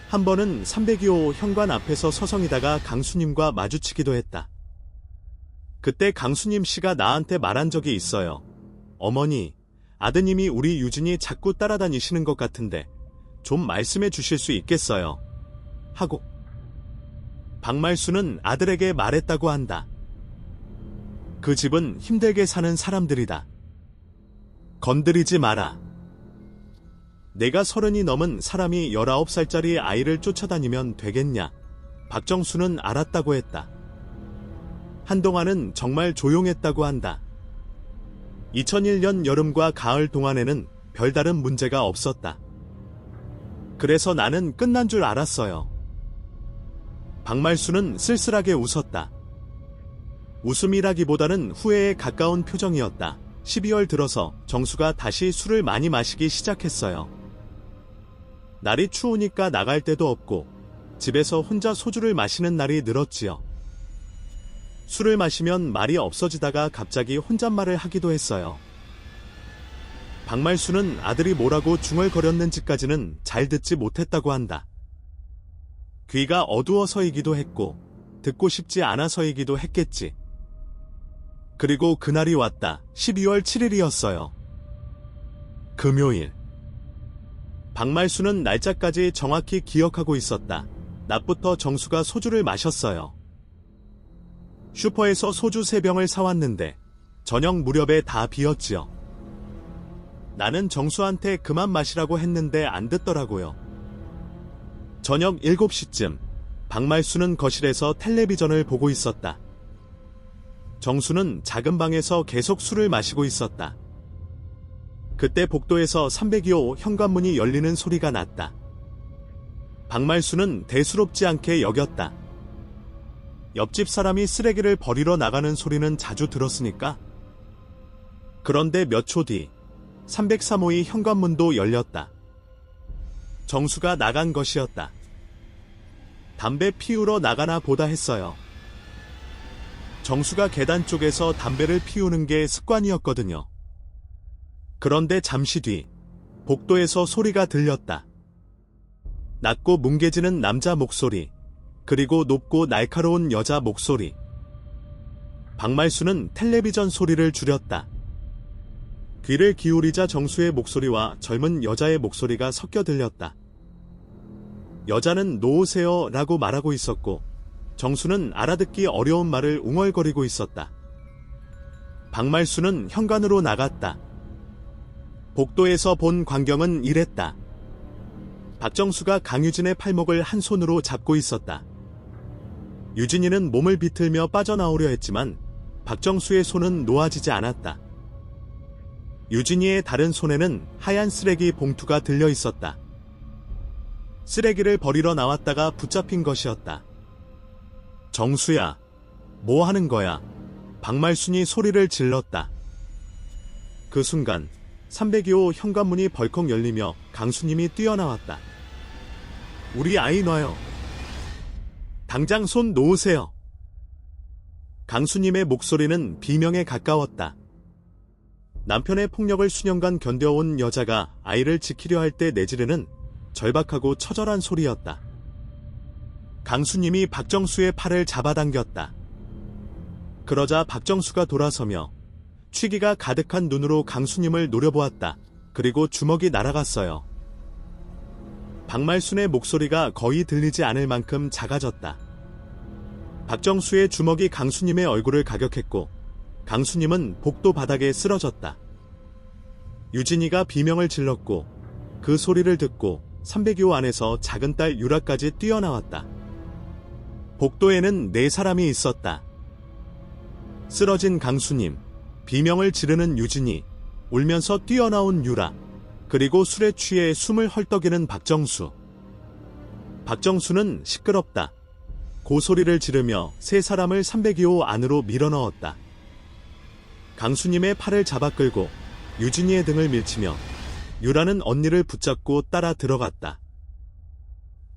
한 번은 302호 현관 앞에서 서성이다가 강수님과 마주치기도 했다. 그때 강수님 씨가 나한테 말한 적이 있어요. 어머니, 아드님이 우리 유진이 자꾸 따라다니시는 것 같은데 좀 말씀해 주실 수 있겠어요? 하고. 박말수는 아들에게 말했다고 한다. 그 집은 힘들게 사는 사람들이다. 건드리지 마라. 내가 30이 넘은 사람이 19살짜리 아이를 쫓아다니면 되겠냐? 박정수는 알았다고 했다. 한동안은 정말 조용했다고 한다. 2001년 여름과 가을 동안에는 별다른 문제가 없었다. 그래서 나는 끝난 줄 알았어요. 박말수는 쓸쓸하게 웃었다. 웃음이라기보다는 후회에 가까운 표정이었다. 12월 들어서 정수가 다시 술을 많이 마시기 시작했어요. 날이 추우니까 나갈 데도 없고 집에서 혼자 소주를 마시는 날이 늘었지요. 술을 마시면 말이 없어지다가 갑자기 혼잣말을 하기도 했어요. 박말수는 아들이 뭐라고 중얼거렸는지까지는 잘 듣지 못했다고 한다. 귀가 어두워서이기도 했고 듣고 싶지 않아서이기도 했겠지. 그리고 그날이 왔다. 12월 7일이었어요. 금요일. 박말수는 날짜까지 정확히 기억하고 있었다. 낮부터 정수가 소주를 마셨어요. 슈퍼에서 소주 3병을 사왔는데 저녁 무렵에 다 비었지요. 나는 정수한테 그만 마시라고 했는데 안 듣더라고요. 저녁 7시쯤 박말수는 거실에서 텔레비전을 보고 있었다. 정수는 작은 방에서 계속 술을 마시고 있었다. 그때 복도에서 302호 현관문이 열리는 소리가 났다. 박말수는 대수롭지 않게 여겼다. 옆집 사람이 쓰레기를 버리러 나가는 소리는 자주 들었으니까. 그런데 몇 초 뒤 303호의 현관문도 열렸다. 정수가 나간 것이었다. 담배 피우러 나가나 보다 했어요. 정수가 계단 쪽에서 담배를 피우는 게 습관이었거든요. 그런데 잠시 뒤 복도에서 소리가 들렸다. 낮고 뭉개지는 남자 목소리, 그리고 높고 날카로운 여자 목소리. 박말수는 텔레비전 소리를 줄였다. 귀를 기울이자 정수의 목소리와 젊은 여자의 목소리가 섞여 들렸다. 여자는 놓으세요 라고 말하고 있었고, 정수는 알아듣기 어려운 말을 웅얼거리고 있었다. 박말수는 현관으로 나갔다. 복도에서 본 광경은 이랬다. 박정수가 강유진의 팔목을 한 손으로 잡고 있었다. 유진이는 몸을 비틀며 빠져나오려 했지만 박정수의 손은 놓아지지 않았다. 유진이의 다른 손에는 하얀 쓰레기 봉투가 들려 있었다. 쓰레기를 버리러 나왔다가 붙잡힌 것이었다. 정수야, 뭐 하는 거야? 박말순이 소리를 질렀다. 그 순간 302호 현관문이 벌컥 열리며 강수님이 뛰어나왔다. 우리 아이 놔요. 당장 손 놓으세요. 강수님의 목소리는 비명에 가까웠다. 남편의 폭력을 수년간 견뎌온 여자가 아이를 지키려 할 때 내지르는 절박하고 처절한 소리였다. 강수님이 박정수의 팔을 잡아당겼다. 그러자 박정수가 돌아서며 취기가 가득한 눈으로 강수님을 노려보았다. 그리고 주먹이 날아갔어요. 박말순의 목소리가 거의 들리지 않을 만큼 작아졌다. 박정수의 주먹이 강수님의 얼굴을 가격했고 강수님은 복도 바닥에 쓰러졌다. 유진이가 비명을 질렀고 그 소리를 듣고 302호 안에서 작은 딸 유라까지 뛰어나왔다. 복도에는 4사람이 있었다. 쓰러진 강수님, 비명을 지르는 유진이, 울면서 뛰어나온 유라, 그리고 술에 취해 숨을 헐떡이는 박정수. 박정수는 시끄럽다. 고소리를 지르며 3사람을 302호 안으로 밀어넣었다. 강수님의 팔을 잡아 끌고 유진이의 등을 밀치며 유라는 언니를 붙잡고 따라 들어갔다.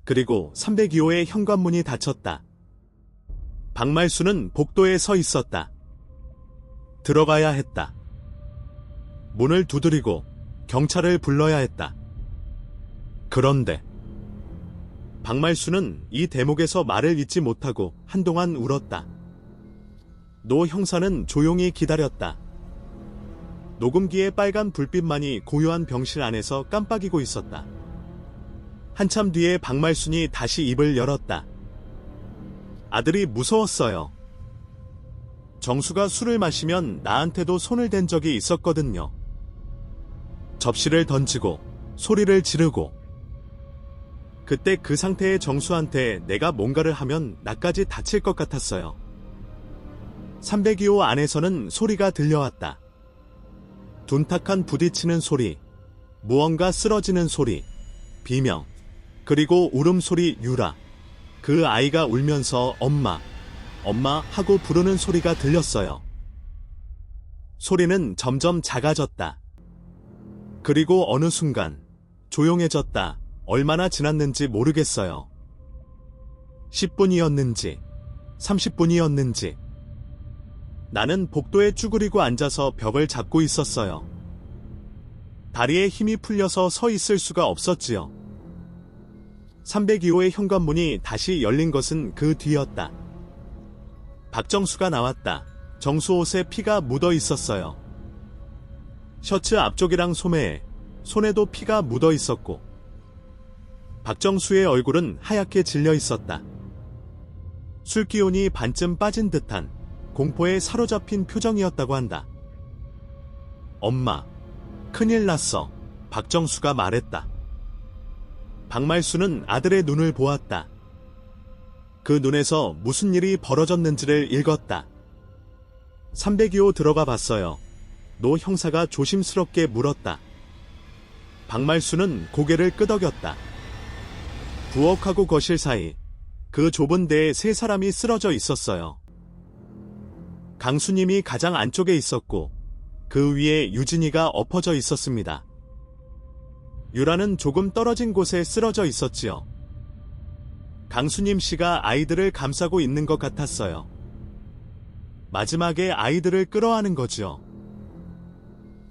그리고 302호의 현관문이 닫혔다. 박말수는 복도에 서 있었다. 들어가야 했다. 문을 두드리고 경찰을 불러야 했다. 그런데 박말수는 이 대목에서 말을 잇지 못하고 한동안 울었다. 노 형사는 조용히 기다렸다. 녹음기의 빨간 불빛만이 고요한 병실 안에서 깜빡이고 있었다. 한참 뒤에 박말순이 다시 입을 열었다. 아들이 무서웠어요. 정수가 술을 마시면 나한테도 손을 댄 적이 있었거든요. 접시를 던지고 소리를 지르고. 그때 그 상태의 정수한테 내가 뭔가를 하면 나까지 다칠 것 같았어요. 302호 안에서는 소리가 들려왔다. 둔탁한 부딪히는 소리, 무언가 쓰러지는 소리, 비명, 그리고 울음소리. 유라. 그 아이가 울면서 엄마, 엄마 하고 부르는 소리가 들렸어요. 소리는 점점 작아졌다. 그리고 어느 순간 조용해졌다. 얼마나 지났는지 모르겠어요. 10분이었는지 30분이었는지. 나는 복도에 쭈그리고 앉아서 벽을 잡고 있었어요. 다리에 힘이 풀려서 서 있을 수가 없었지요. 302호의 현관문이 다시 열린 것은 그 뒤였다. 박정수가 나왔다. 정수 옷에 피가 묻어 있었어요. 셔츠 앞쪽이랑 소매에, 손에도 피가 묻어 있었고 박정수의 얼굴은 하얗게 질려 있었다. 술기운이 반쯤 빠진 듯한 공포에 사로잡힌 표정이었다고 한다. 엄마, 큰일 났어. 박정수가 말했다. 박말수는 아들의 눈을 보았다. 그 눈에서 무슨 일이 벌어졌는지를 읽었다. 302호 들어가 봤어요. 노 형사가 조심스럽게 물었다. 박말수는 고개를 끄덕였다. 부엌하고 거실 사이 그 좁은 데에 3사람이 쓰러져 있었어요. 강수님이 가장 안쪽에 있었고 그 위에 유진이가 엎어져 있었습니다. 유라는 조금 떨어진 곳에 쓰러져 있었지요. 강수님 씨가 아이들을 감싸고 있는 것 같았어요. 마지막에 아이들을 끌어안은 거지요.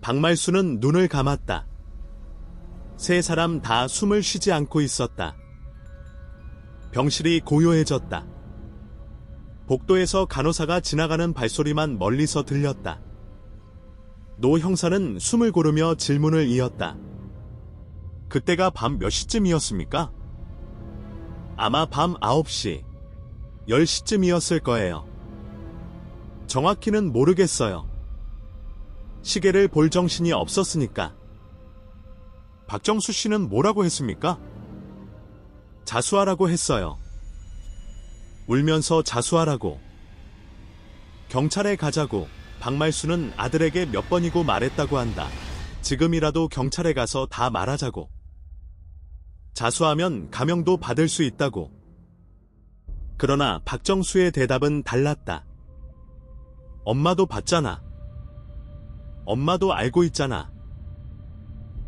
박말수는 눈을 감았다. 세 사람 다 숨을 쉬지 않고 있었다. 병실이 고요해졌다. 복도에서 간호사가 지나가는 발소리만 멀리서 들렸다. 노 형사는 숨을 고르며 질문을 이었다. 그때가 밤 몇 시쯤이었습니까? 아마 밤 9시, 10시쯤이었을 거예요. 정확히는 모르겠어요. 시계를 볼 정신이 없었으니까. 박정수 씨는 뭐라고 했습니까? 자수하라고 했어요. 울면서 자수하라고. 경찰에 가자고 박말수는 아들에게 몇 번이고 말했다고 한다. 지금이라도 경찰에 가서 다 말하자고. 자수하면 감형도 받을 수 있다고. 그러나 박정수의 대답은 달랐다. 엄마도 봤잖아. 엄마도 알고 있잖아.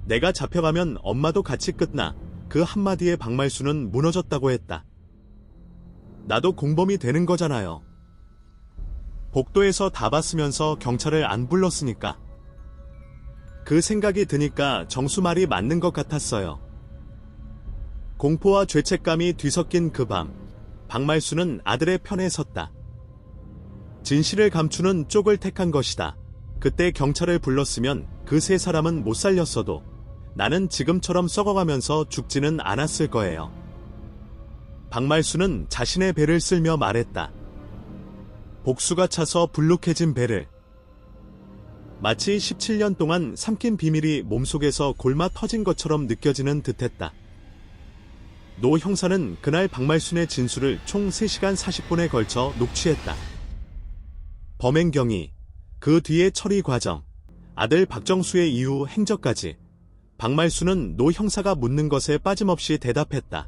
내가 잡혀가면 엄마도 같이 끝나. 그 한마디에 박말수는 무너졌다고 했다. 나도 공범이 되는 거잖아요. 복도에서 다 봤으면서 경찰을 안 불렀으니까. 그 생각이 드니까 정수 말이 맞는 것 같았어요. 공포와 죄책감이 뒤섞인 그 밤, 박말수는 아들의 편에 섰다. 진실을 감추는 쪽을 택한 것이다. 그때 경찰을 불렀으면 그 세 사람은 못 살렸어도 나는 지금처럼 썩어가면서 죽지는 않았을 거예요. 박말수는 자신의 배를 쓸며 말했다. 복수가 차서 불룩해진 배를. 마치 17년 동안 삼킨 비밀이 몸속에서 골마 터진 것처럼 느껴지는 듯했다. 노 형사는 그날 박말순의 진술을 총 3시간 40분에 걸쳐 녹취했다. 범행 경위, 그 뒤의 처리 과정, 아들 박정수의 이후 행적까지 박말수는 노 형사가 묻는 것에 빠짐없이 대답했다.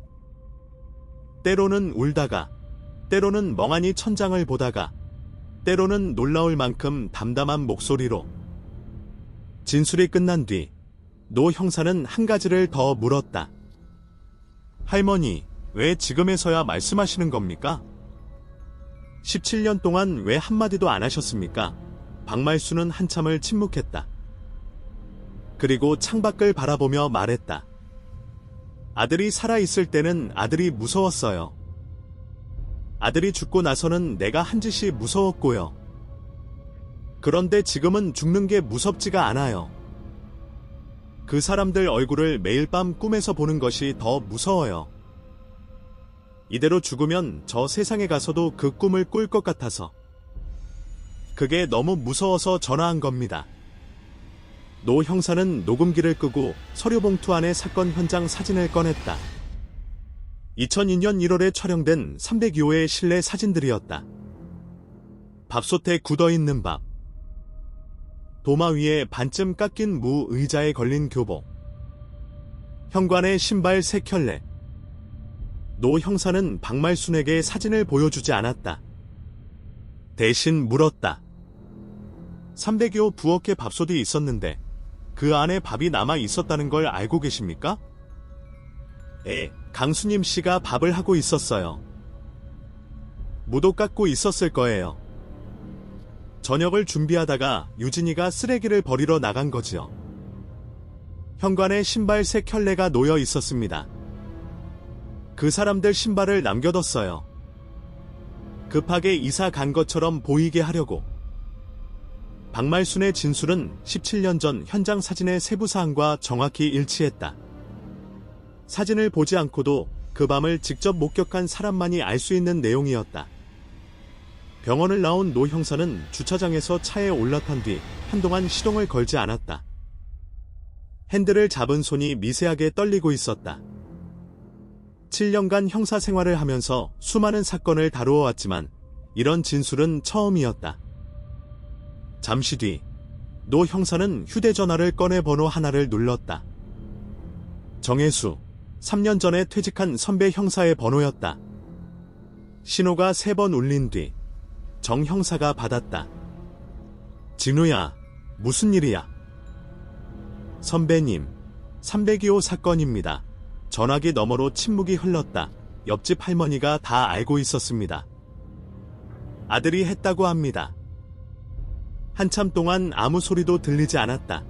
때로는 울다가, 때로는 멍하니 천장을 보다가, 때로는 놀라울 만큼 담담한 목소리로. 진술이 끝난 뒤 노 형사는 한 가지를 더 물었다. 할머니, 왜 지금에서야 말씀하시는 겁니까? 17년 동안 왜 한마디도 안 하셨습니까? 박말수는 한참을 침묵했다. 그리고 창밖을 바라보며 말했다. 아들이 살아있을 때는 아들이 무서웠어요. 아들이 죽고 나서는 내가 한 짓이 무서웠고요. 그런데 지금은 죽는 게 무섭지가 않아요. 그 사람들 얼굴을 매일 밤 꿈에서 보는 것이 더 무서워요. 이대로 죽으면 저 세상에 가서도 그 꿈을 꿀 것 같아서. 그게 너무 무서워서 전화한 겁니다. 노 형사는 녹음기를 끄고 서류 봉투 안에 사건 현장 사진을 꺼냈다. 2002년 1월에 촬영된 302호의 실내 사진들이었다. 밥솥에 굳어있는 밥. 도마 위에 반쯤 깎인 무 의자에 걸린 교복. 현관에 신발 3켤레. 노 형사는 박말순에게 사진을 보여주지 않았다. 대신 물었다. 302호 부엌에 밥솥이 있었는데 그 안에 밥이 남아 있었다는 걸 알고 계십니까? 강수님 씨가 밥을 하고 있었어요. 무도 깎고 있었을 거예요. 저녁을 준비하다가 유진이가 쓰레기를 버리러 나간 거지요. 현관에 신발 3켤레가 놓여 있었습니다. 그 사람들 신발을 남겨뒀어요. 급하게 이사 간 것처럼 보이게 하려고. 박말순의 진술은 17년 전 현장 사진의 세부 사항과 정확히 일치했다. 사진을 보지 않고도 그 밤을 직접 목격한 사람만이 알 수 있는 내용이었다. 병원을 나온 노 형사는 주차장에서 차에 올라탄 뒤 한동안 시동을 걸지 않았다. 핸들을 잡은 손이 미세하게 떨리고 있었다. 7년간 형사 생활을 하면서 수많은 사건을 다루어 왔지만 이런 진술은 처음이었다. 잠시 뒤 노 형사는 휴대전화를 꺼내 번호 하나를 눌렀다. 정혜수, 3년 전에 퇴직한 선배 형사의 번호였다. 신호가 3번 울린 뒤 정 형사가 받았다. 진우야, 무슨 일이야? 선배님, 302호 사건입니다. 전화기 너머로 침묵이 흘렀다. 옆집 할머니가 다 알고 있었습니다. 아들이 했다고 합니다. 한참 동안 아무 소리도 들리지 않았다.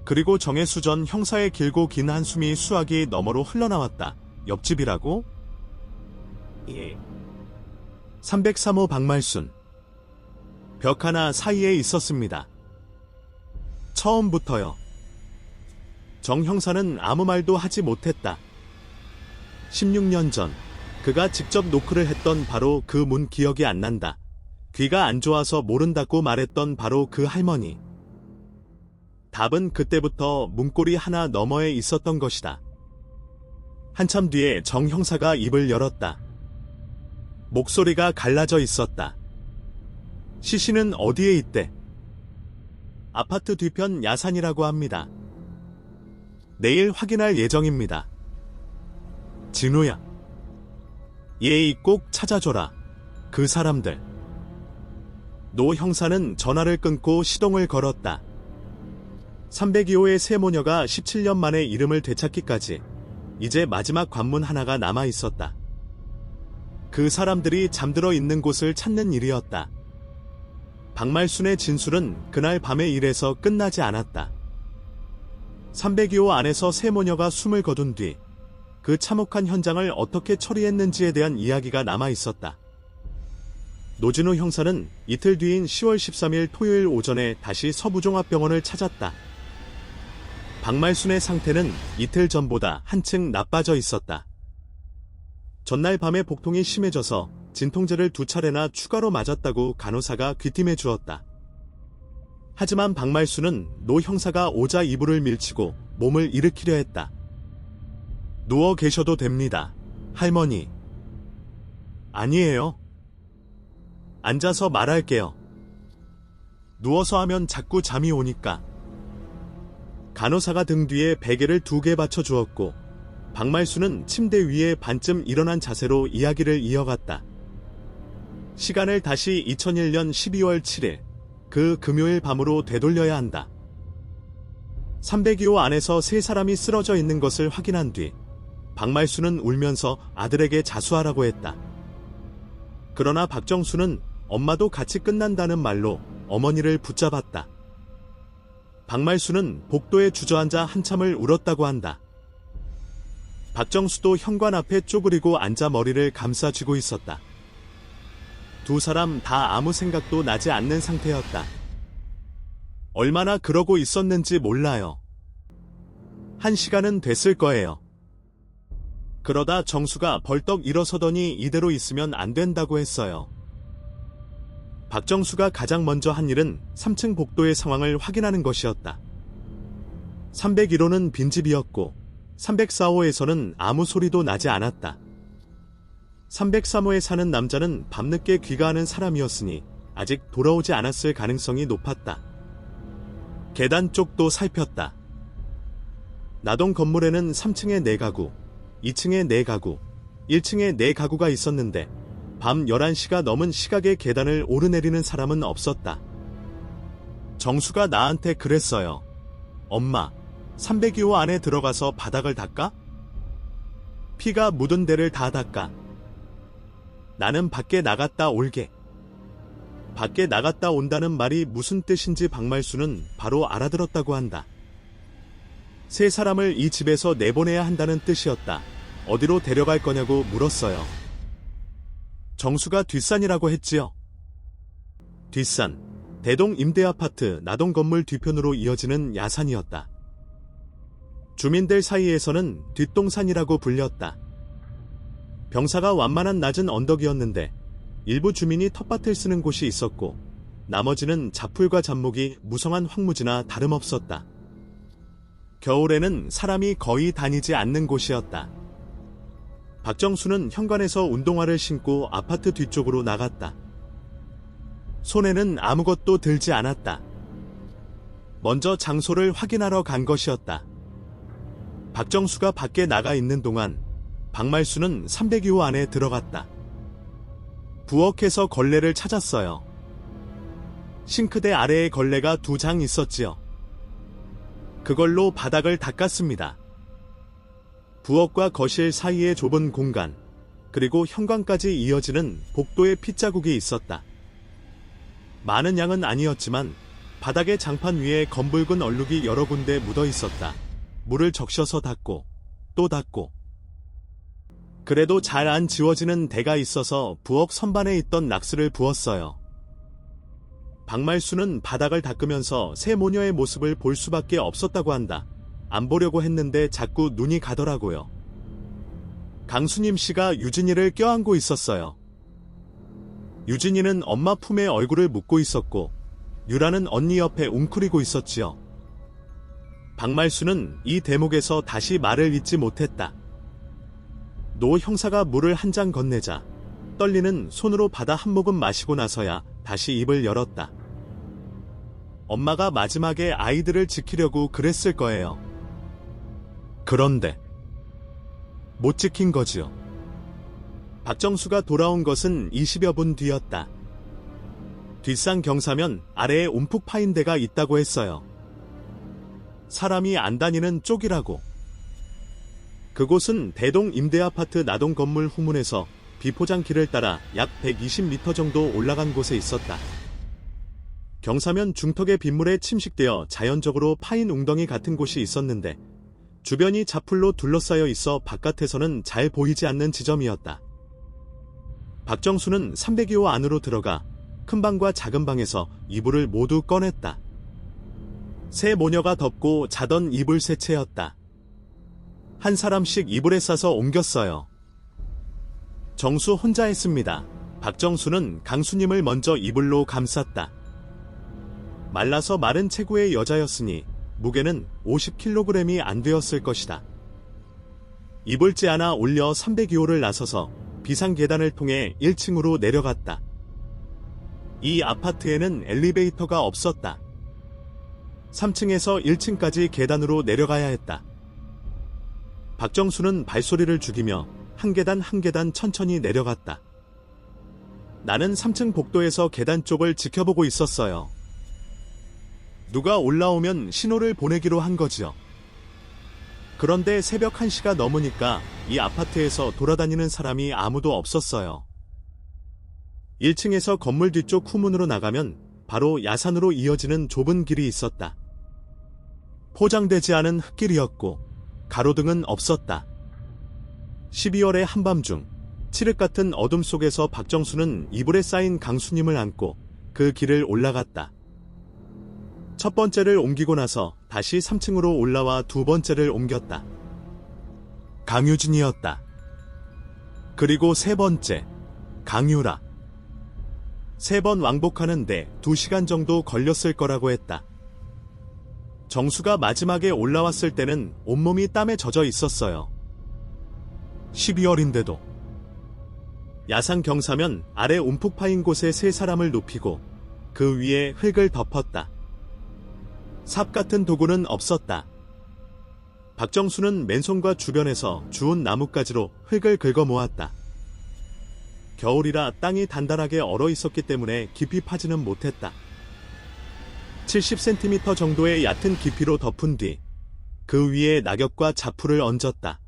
그리고 정혜수 전 형사의 길고 긴 한숨이 수화기 너머로 흘러나왔다. 옆집이라고? 예. 303호 박말순. 벽 하나 사이에 있었습니다. 처음부터요. 정 형사는 아무 말도 하지 못했다. 16년 전 그가 직접 노크를 했던 바로 그 문 기억이 안 난다. 귀가 안 좋아서 모른다고 말했던 바로 그 할머니. 답은 그때부터 문고리 하나 너머에 있었던 것이다. 한참 뒤에 정 형사가 입을 열었다. 목소리가 갈라져 있었다. 시신은 어디에 있대? 아파트 뒤편 야산이라고 합니다. 내일 확인할 예정입니다. 진우야. 예의 꼭 찾아줘라. 그 사람들. 노 형사는 전화를 끊고 시동을 걸었다. 302호의 세 모녀가 17년 만에 이름을 되찾기까지 이제 마지막 관문 하나가 남아 있었다. 그 사람들이 잠들어 있는 곳을 찾는 일이었다. 박말순의 진술은 그날 밤의 일에서 끝나지 않았다. 302호 안에서 세 모녀가 숨을 거둔 뒤 그 참혹한 현장을 어떻게 처리했는지에 대한 이야기가 남아 있었다. 노진우 형사는 이틀 뒤인 10월 13일 토요일 오전에 다시 서부종합병원을 찾았다. 박말순의 상태는 이틀 전보다 한층 나빠져 있었다. 전날 밤에 복통이 심해져서 진통제를 2차례나 추가로 맞았다고 간호사가 귀띔해 주었다. 하지만 박말순은 노 형사가 오자 이불을 밀치고 몸을 일으키려 했다. 누워 계셔도 됩니다, 할머니. 아니에요. 앉아서 말할게요. 누워서 하면 자꾸 잠이 오니까. 간호사가 등 뒤에 베개를 2개 받쳐주었고 박말순은 침대 위에 반쯤 일어난 자세로 이야기를 이어갔다. 시간을 다시 2001년 12월 7일 그 금요일 밤으로 되돌려야 한다. 302호 안에서 세 사람이 쓰러져 있는 것을 확인한 뒤 박말순은 울면서 아들에게 자수하라고 했다. 그러나 박정수는 엄마도 같이 끝난다는 말로 어머니를 붙잡았다. 박말순은 복도에 주저앉아 한참을 울었다고 한다. 박정수도 현관 앞에 쪼그리고 앉아 머리를 감싸쥐고 있었다. 두 사람 다 아무 생각도 나지 않는 상태였다. 얼마나 그러고 있었는지 몰라요. 1시간은 됐을 거예요. 그러다 정수가 벌떡 일어서더니 이대로 있으면 안 된다고 했어요. 박정수가 가장 먼저 한 일은 3층 복도의 상황을 확인하는 것이었다. 301호는 빈집이었고 304호에서는 아무 소리도 나지 않았다. 303호에 사는 남자는 밤늦게 귀가하는 사람이었으니 아직 돌아오지 않았을 가능성이 높았다. 계단 쪽도 살폈다. 나동 건물에는 3층에 4가구, 2층에 4가구, 1층에 4가구가 있었는데 밤 11시가 넘은 시각에 계단을 오르내리는 사람은 없었다. 정수가 나한테 그랬어요. 엄마, 302호 안에 들어가서 바닥을 닦아? 피가 묻은 데를 다 닦아. 나는 밖에 나갔다 올게. 밖에 나갔다 온다는 말이 무슨 뜻인지 박말순은 바로 알아들었다고 한다. 세 사람을 이 집에서 내보내야 한다는 뜻이었다. 어디로 데려갈 거냐고 물었어요. 정수가 뒷산이라고 했지요. 뒷산, 대동 임대아파트 나동 건물 뒤편으로 이어지는 야산이었다. 주민들 사이에서는 뒷동산이라고 불렸다. 병사가 완만한 낮은 언덕이었는데 일부 주민이 텃밭을 쓰는 곳이 있었고 나머지는 잡풀과 잡목이 무성한 황무지나 다름없었다. 겨울에는 사람이 거의 다니지 않는 곳이었다. 박정수는 현관에서 운동화를 신고 아파트 뒤쪽으로 나갔다. 손에는 아무것도 들지 않았다. 먼저 장소를 확인하러 간 것이었다. 박정수가 밖에 나가 있는 동안 박말순은 302호 안에 들어갔다. 부엌에서 걸레를 찾았어요. 싱크대 아래에 걸레가 2장 있었지요. 그걸로 바닥을 닦았습니다. 부엌과 거실 사이의 좁은 공간, 그리고 현관까지 이어지는 복도에 핏자국이 있었다. 많은 양은 아니었지만 바닥의 장판 위에 검붉은 얼룩이 여러 군데 묻어 있었다. 물을 적셔서 닦고 또 닦고. 그래도 잘 안 지워지는 데가 있어서 부엌 선반에 있던 락스를 부었어요. 박말수는 바닥을 닦으면서 새 모녀의 모습을 볼 수밖에 없었다고 한다. 안 보려고 했는데 자꾸 눈이 가더라고요. 강수님 씨가 유진이를 껴안고 있었어요. 유진이는 엄마 품에 얼굴을 묻고 있었고 유라는 언니 옆에 웅크리고 있었지요. 박말수는 이 대목에서 다시 말을 잇지 못했다. 노 형사가 물을 한 잔 건네자 떨리는 손으로 받아 한 모금 마시고 나서야 다시 입을 열었다. 엄마가 마지막에 아이들을 지키려고 그랬을 거예요. 그런데 못 지킨 거지요. 박정수가 돌아온 것은 20여 분 뒤였다. 뒷산 경사면 아래에 움푹 파인 데가 있다고 했어요. 사람이 안 다니는 쪽이라고. 그곳은 대동 임대아파트 나동 건물 후문에서 비포장길을 따라 약 120m 정도 올라간 곳에 있었다. 경사면 중턱의 빗물에 침식되어 자연적으로 파인 웅덩이 같은 곳이 있었는데 주변이 자풀로 둘러싸여 있어 바깥에서는 잘 보이지 않는 지점이었다. 박정수는 302호 안으로 들어가 큰 방과 작은 방에서 이불을 모두 꺼냈다. 새 모녀가 덮고 자던 이불 세 채였다. 한 사람씩 이불에 싸서 옮겼어요. 정수 혼자 했습니다. 박정수는 강수님을 먼저 이불로 감쌌다. 말라서 마른 체구의 여자였으니 무게는 50kg이 안 되었을 것이다. 이불째 하나 올려 302호를 나서서 비상계단을 통해 1층으로 내려갔다. 이 아파트에는 엘리베이터가 없었다. 3층에서 1층까지 계단으로 내려가야 했다. 박정수는 발소리를 죽이며 한 계단 한 계단 천천히 내려갔다. 나는 3층 복도에서 계단 쪽을 지켜보고 있었어요. 누가 올라오면 신호를 보내기로 한 거지요. 그런데 새벽 1시가 넘으니까 이 아파트에서 돌아다니는 사람이 아무도 없었어요. 1층에서 건물 뒤쪽 후문으로 나가면 바로 야산으로 이어지는 좁은 길이 있었다. 포장되지 않은 흙길이었고 가로등은 없었다. 12월의 한밤중 칠흑 같은 어둠 속에서 박정수는 이불에 쌓인 강수님을 안고 그 길을 올라갔다. 첫 번째를 옮기고 나서 다시 3층으로 올라와 두 번째를 옮겼다. 강유진이었다. 그리고 세 번째, 강유라. 3번 왕복하는데 2시간 정도 걸렸을 거라고 했다. 정수가 마지막에 올라왔을 때는 온몸이 땀에 젖어 있었어요. 12월인데도. 야산 경사면 아래 움푹 파인 곳에 세 사람을 눕히고 그 위에 흙을 덮었다. 삽 같은 도구는 없었다. 박정수는 맨손과 주변에서 주운 나뭇가지로 흙을 긁어 모았다. 겨울이라 땅이 단단하게 얼어 있었기 때문에 깊이 파지는 못했다. 70cm 정도의 얕은 깊이로 덮은 뒤 그 위에 낙엽과 자풀을 얹었다.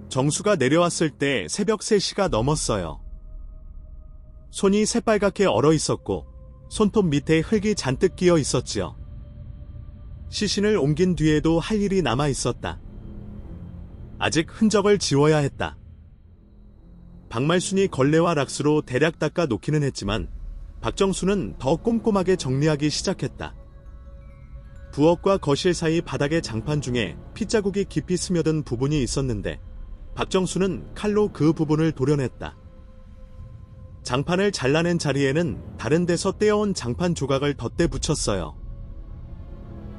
정수가 내려왔을 때 새벽 3시가 넘었어요. 손이 새빨갛게 얼어 있었고 손톱 밑에 흙이 잔뜩 끼어 있었지요. 시신을 옮긴 뒤에도 할 일이 남아 있었다. 아직 흔적을 지워야 했다. 박말순이 걸레와 락스로 대략 닦아 놓기는 했지만 박정수는 더 꼼꼼하게 정리하기 시작했다. 부엌과 거실 사이 바닥의 장판 중에 핏자국이 깊이 스며든 부분이 있었는데 박정수는 칼로 그 부분을 도려냈다. 장판을 잘라낸 자리에는 다른 데서 떼어온 장판 조각을 덧대 붙였어요.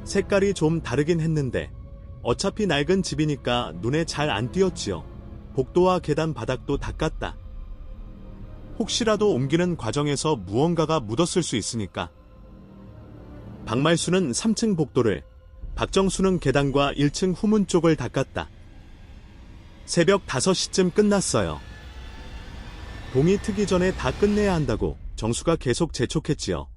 색깔이 좀 다르긴 했는데 어차피 낡은 집이니까 눈에 잘 안 띄었지요. 복도와 계단 바닥도 닦았다. 혹시라도 옮기는 과정에서 무언가가 묻었을 수 있으니까. 박말수는 3층 복도를, 박정수는 계단과 1층 후문 쪽을 닦았다. 새벽 5시쯤 끝났어요. 동이 트기 전에 다 끝내야 한다고 정수가 계속 재촉했지요.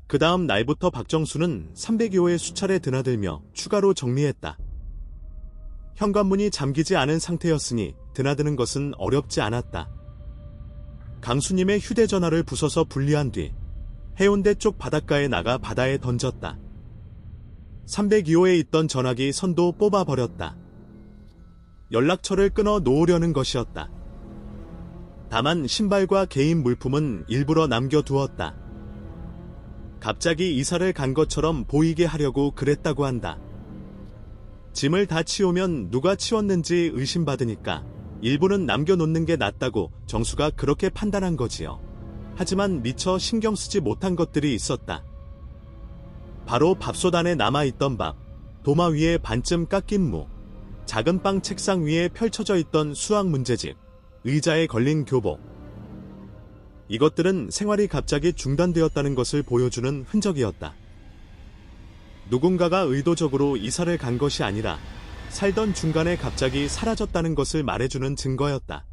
그 다음 날부터 박정수는 302호에 수차례 드나들며 추가로 정리했다. 현관문이 잠기지 않은 상태였으니 드나드는 것은 어렵지 않았다. 강수님의 휴대전화를 부숴서 분리한 뒤 해운대 쪽 바닷가에 나가 바다에 던졌다. 302호에 있던 전화기 선도 뽑아버렸다. 연락처를 끊어 놓으려는 것이었다. 다만 신발과 개인 물품은 일부러 남겨두었다. 갑자기 이사를 간 것처럼 보이게 하려고 그랬다고 한다. 짐을 다 치우면 누가 치웠는지 의심받으니까 일부는 남겨놓는 게 낫다고 정수가 그렇게 판단한 거지요. 하지만 미처 신경 쓰지 못한 것들이 있었다. 바로 밥솥 안에 남아있던 밥, 도마 위에 반쯤 깎인 무, 작은 빵 책상 위에 펼쳐져 있던 수학 문제집, 의자에 걸린 교복. 이것들은 생활이 갑자기 중단되었다는 것을 보여주는 흔적이었다. 누군가가 의도적으로 이사를 간 것이 아니라 살던 중간에 갑자기 사라졌다는 것을 말해주는 증거였다.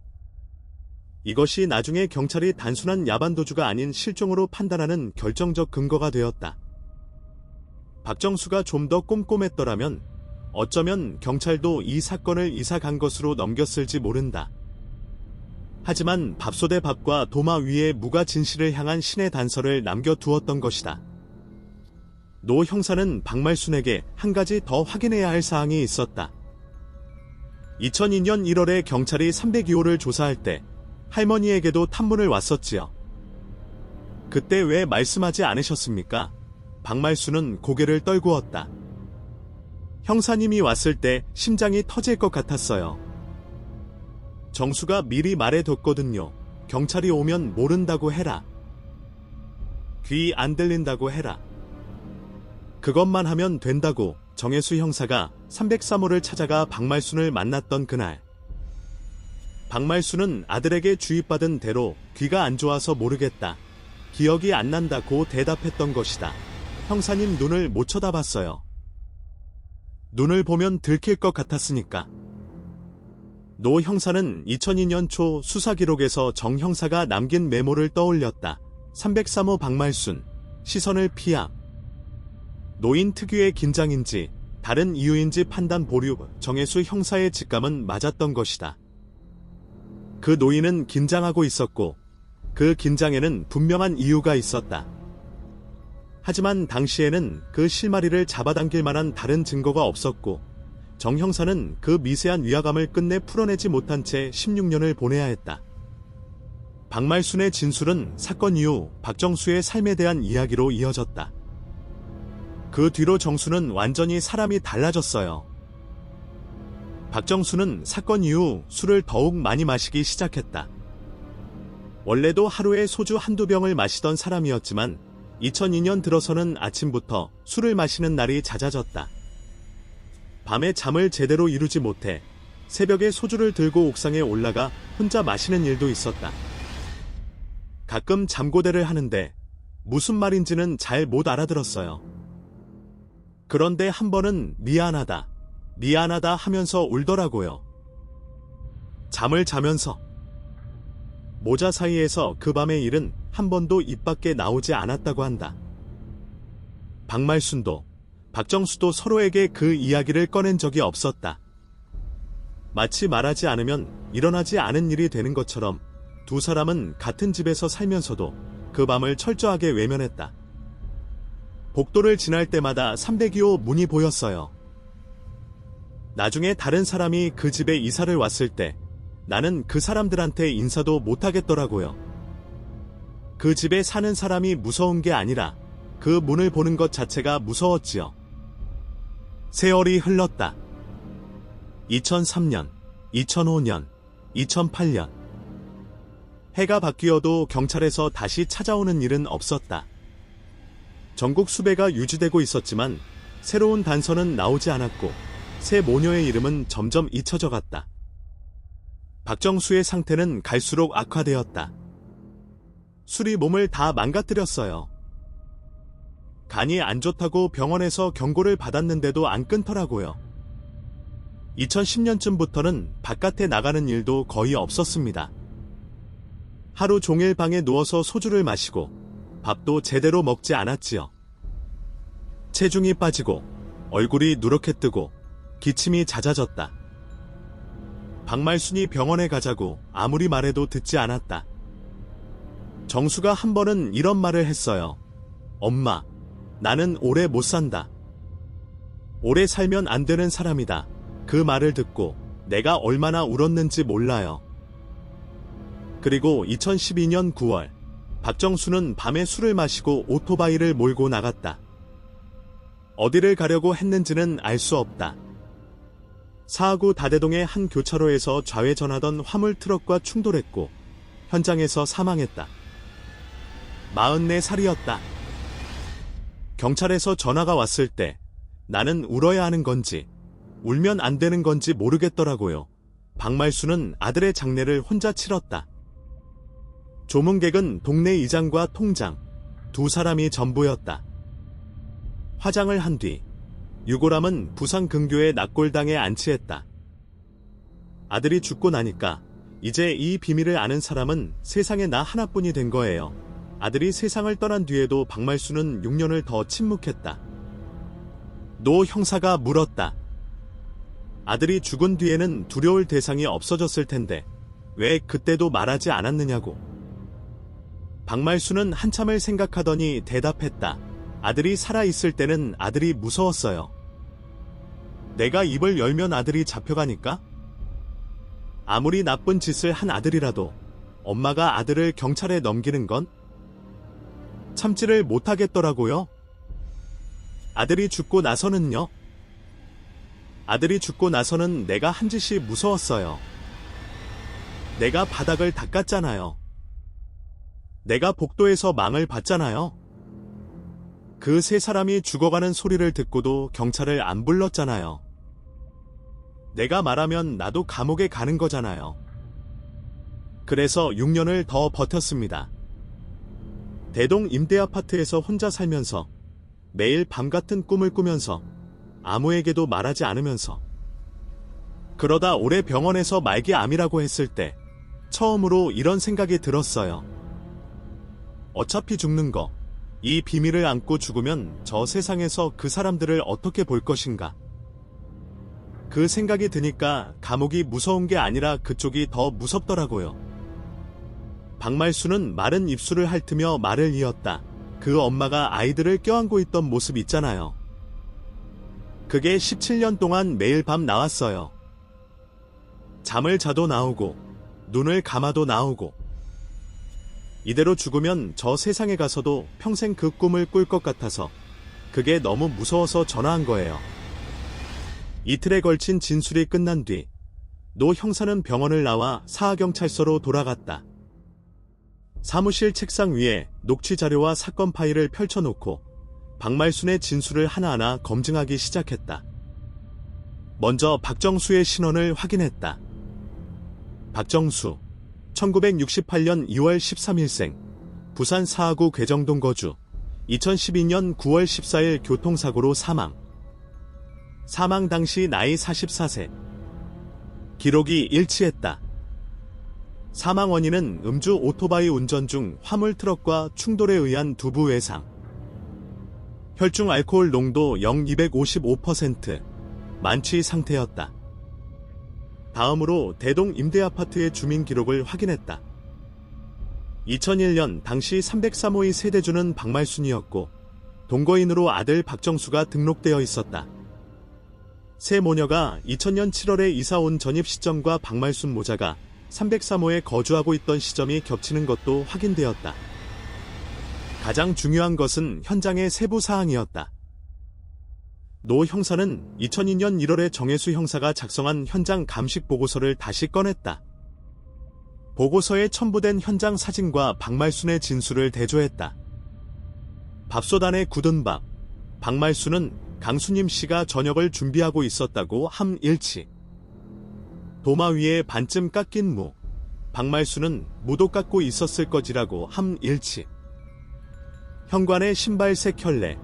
이것이 나중에 경찰이 단순한 야반도주가 아닌 실종으로 판단하는 결정적 근거가 되었다. 박정수가 좀 더 꼼꼼했더라면 어쩌면 경찰도 이 사건을 이사 간 것으로 넘겼을지 모른다. 하지만 밥솥의 밥과 도마 위에 무가 진실을 향한 신의 단서를 남겨두었던 것이다. 노 형사는 박말순에게 한 가지 더 확인해야 할 사항이 있었다. 2002년 1월에 경찰이 302호를 조사할 때 할머니에게도 탐문을 왔었지요. 그때 왜 말씀하지 않으셨습니까? 박말순은 고개를 떨구었다. 형사님이 왔을 때 심장이 터질 것 같았어요. 정수가 미리 말해뒀거든요. 경찰이 오면 모른다고 해라. 귀 안 들린다고 해라. 그것만 하면 된다고 정혜수 형사가 303호를 찾아가 박말순을 만났던 그날. 박말순은 아들에게 주입받은 대로 귀가 안 좋아서 모르겠다. 기억이 안 난다고 대답했던 것이다. 형사님 눈을 못 쳐다봤어요. 눈을 보면 들킬 것 같았으니까. 노 형사는 2002년 초 수사 기록에서 정 형사가 남긴 메모를 떠올렸다. 303호 박말순, 시선을 피함. 노인 특유의 긴장인지 다른 이유인지 판단 보류, 정혜수 형사의 직감은 맞았던 것이다. 그 노인은 긴장하고 있었고 그 긴장에는 분명한 이유가 있었다. 하지만 당시에는 그 실마리를 잡아당길 만한 다른 증거가 없었고 정 형사는 그 미세한 위화감을 끝내 풀어내지 못한 채 16년을 보내야 했다. 박말순의 진술은 사건 이후 박정수의 삶에 대한 이야기로 이어졌다. 그 뒤로 정수는 완전히 사람이 달라졌어요. 박정수는 사건 이후 술을 더욱 많이 마시기 시작했다. 원래도 하루에 소주 한두 병을 마시던 사람이었지만 2002년 들어서는 아침부터 술을 마시는 날이 잦아졌다. 밤에 잠을 제대로 이루지 못해 새벽에 소주를 들고 옥상에 올라가 혼자 마시는 일도 있었다. 가끔 잠고대를 하는데 무슨 말인지는 잘 못 알아들었어요. 그런데 한 번은 미안하다, 미안하다 하면서 울더라고요. 잠을 자면서. 모자 사이에서 그 밤의 일은 한 번도 입 밖에 나오지 않았다고 한다. 박말순도 박정수도 서로에게 그 이야기를 꺼낸 적이 없었다. 마치 말하지 않으면 일어나지 않은 일이 되는 것처럼 두 사람은 같은 집에서 살면서도 그 밤을 철저하게 외면했다. 복도를 지날 때마다 302호 문이 보였어요. 나중에 다른 사람이 그 집에 이사를 왔을 때 나는 그 사람들한테 인사도 못하겠더라고요. 그 집에 사는 사람이 무서운 게 아니라 그 문을 보는 것 자체가 무서웠지요. 세월이 흘렀다. 2003년, 2005년, 2008년. 해가 바뀌어도 경찰에서 다시 찾아오는 일은 없었다. 전국 수배가 유지되고 있었지만 새로운 단서는 나오지 않았고 새 모녀의 이름은 점점 잊혀져 갔다. 박정수의 상태는 갈수록 악화되었다. 술이 몸을 다 망가뜨렸어요. 간이 안 좋다고 병원에서 경고를 받았는데도 안 끊더라고요. 2010년쯤부터는 바깥에 나가는 일도 거의 없었습니다. 하루 종일 방에 누워서 소주를 마시고 밥도 제대로 먹지 않았지요. 체중이 빠지고 얼굴이 누렇게 뜨고 기침이 잦아졌다. 박말순이 병원에 가자고 아무리 말해도 듣지 않았다. 정수가 한 번은 이런 말을 했어요. 엄마, 나는 오래 못 산다. 오래 살면 안 되는 사람이다. 그 말을 듣고 내가 얼마나 울었는지 몰라요. 그리고 2012년 9월, 박정수는 밤에 술을 마시고 오토바이를 몰고 나갔다. 어디를 가려고 했는지는 알 수 없다. 사하구 다대동의 한 교차로에서 좌회전하던 화물 트럭과 충돌했고 현장에서 사망했다. 44살이었다. 경찰에서 전화가 왔을 때 나는 울어야 하는 건지 울면 안 되는 건지 모르겠더라고요. 박말순은 아들의 장례를 혼자 치렀다. 조문객은 동네 이장과 통장, 두 사람이 전부였다. 화장을 한 뒤 유골함은 부산 근교의 낙골당에 안치했다. 아들이 죽고 나니까 이제 이 비밀을 아는 사람은 세상에 나 하나뿐이 된 거예요. 아들이 세상을 떠난 뒤에도 박말순은 6년을 더 침묵했다. 노 형사가 물었다. 아들이 죽은 뒤에는 두려울 대상이 없어졌을 텐데 왜 그때도 말하지 않았느냐고. 박말순은 한참을 생각하더니 대답했다. 아들이 살아있을 때는 아들이 무서웠어요. 내가 입을 열면 아들이 잡혀가니까? 아무리 나쁜 짓을 한 아들이라도 엄마가 아들을 경찰에 넘기는 건 참지를 못하겠더라고요. 아들이 죽고 나서는요? 아들이 죽고 나서는 내가 한 짓이 무서웠어요. 내가 바닥을 닦았잖아요. 내가 복도에서 망을 봤잖아요. 그 세 사람이 죽어가는 소리를 듣고도 경찰을 안 불렀잖아요. 내가 말하면 나도 감옥에 가는 거잖아요. 그래서 6년을 더 버텼습니다. 대동 임대아파트에서 혼자 살면서 매일 밤같은 꿈을 꾸면서 아무에게도 말하지 않으면서 그러다 올해 병원에서 말기암이라고 했을 때 처음으로 이런 생각이 들었어요. 어차피 죽는 거, 이 비밀을 안고 죽으면 저 세상에서 그 사람들을 어떻게 볼 것인가. 그 생각이 드니까 감옥이 무서운 게 아니라 그쪽이 더 무섭더라고요. 박말순은 마른 입술을 핥으며 말을 이었다. 그 엄마가 아이들을 껴안고 있던 모습 있잖아요. 그게 17년 동안 매일 밤 나왔어요. 잠을 자도 나오고 눈을 감아도 나오고. 이대로 죽으면 저 세상에 가서도 평생 그 꿈을 꿀 것 같아서 그게 너무 무서워서 전화한 거예요. 이틀에 걸친 진술이 끝난 뒤 노 형사는 병원을 나와 사하경찰서로 돌아갔다. 사무실 책상 위에 녹취 자료와 사건 파일을 펼쳐놓고 박말순의 진술을 하나하나 검증하기 시작했다. 먼저 박정수의 신원을 확인했다. 박정수, 1968년 2월 13일생, 부산 사하구 괴정동 거주, 2012년 9월 14일 교통사고로 사망. 사망 당시 나이 44세. 기록이 일치했다. 사망 원인은 음주 오토바이 운전 중 화물 트럭과 충돌에 의한 두부 외상. 혈중 알코올 농도 0,255%, 만취 상태였다. 다음으로 대동 임대아파트의 주민 기록을 확인했다. 2001년 당시 303호의 세대주는 박말순이었고 동거인으로 아들 박정수가 등록되어 있었다. 세 모녀가 2000년 7월에 이사온 전입 시점과 박말순 모자가 303호에 거주하고 있던 시점이 겹치는 것도 확인되었다. 가장 중요한 것은 현장의 세부 사항이었다. 노 형사는 2002년 1월에 정혜수 형사가 작성한 현장 감식 보고서를 다시 꺼냈다. 보고서에 첨부된 현장 사진과 박말순의 진술을 대조했다. 밥솥 안에 굳은 밥, 박말순은 강수님 씨가 저녁을 준비하고 있었다고 함 일치. 도마 위에 반쯤 깎인 무, 박말순은 무도 깎고 있었을 거지라고 함 일치. 현관에 신발 3켤레,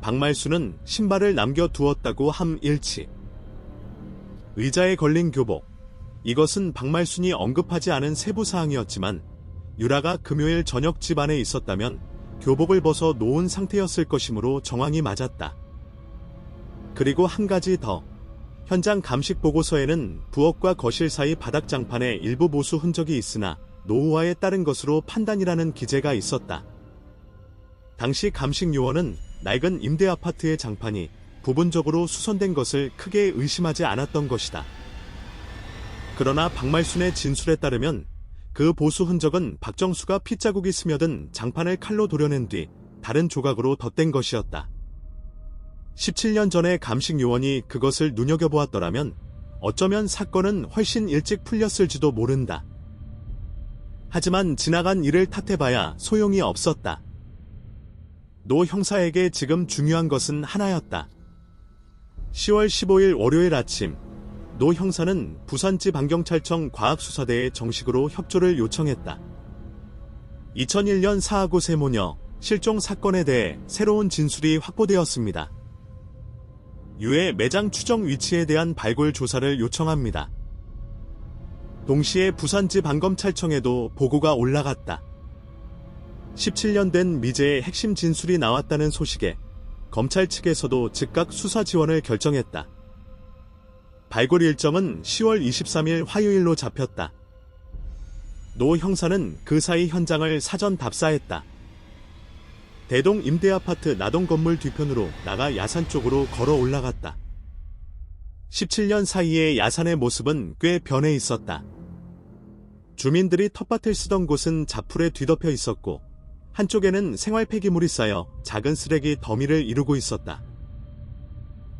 박말순은 신발을 남겨두었다고 함 일치. 의자에 걸린 교복, 이것은 박말순이 언급하지 않은 세부사항이었지만 유라가 금요일 저녁 집 안에 있었다면 교복을 벗어 놓은 상태였을 것이므로 정황이 맞았다. 그리고 한 가지 더. 현장 감식 보고서에는 부엌과 거실 사이 바닥장판에 일부 보수 흔적이 있으나 노후화에 따른 것으로 판단이라는 기재가 있었다. 당시 감식 요원은 낡은 임대 아파트의 장판이 부분적으로 수선된 것을 크게 의심하지 않았던 것이다. 그러나 박말순의 진술에 따르면 그 보수 흔적은 박정수가 핏자국이 스며든 장판을 칼로 도려낸 뒤 다른 조각으로 덧댄 것이었다. 17년 전에 감식 요원이 그것을 눈여겨보았더라면 어쩌면 사건은 훨씬 일찍 풀렸을지도 모른다. 하지만 지나간 일을 탓해봐야 소용이 없었다. 노 형사에게 지금 중요한 것은 하나였다. 10월 15일 월요일 아침, 노 형사는 부산지방경찰청 과학수사대에 정식으로 협조를 요청했다. 2001년 사하구 세모녀 실종 사건에 대해 새로운 진술이 확보되었습니다. 유해 매장 추정 위치에 대한 발굴 조사를 요청합니다. 동시에 부산지방검찰청에도 보고가 올라갔다. 17년 된 미제의 핵심 진술이 나왔다는 소식에 검찰 측에서도 즉각 수사 지원을 결정했다. 발굴 일정은 10월 23일 화요일로 잡혔다. 노 형사는 그 사이 현장을 사전 답사했다. 대동 임대아파트 나동 건물 뒤편으로 나가 야산 쪽으로 걸어 올라갔다. 17년 사이에 야산의 모습은 꽤 변해 있었다. 주민들이 텃밭을 쓰던 곳은 자풀에 뒤덮여 있었고 한쪽에는 생활 폐기물이 쌓여 작은 쓰레기 더미를 이루고 있었다.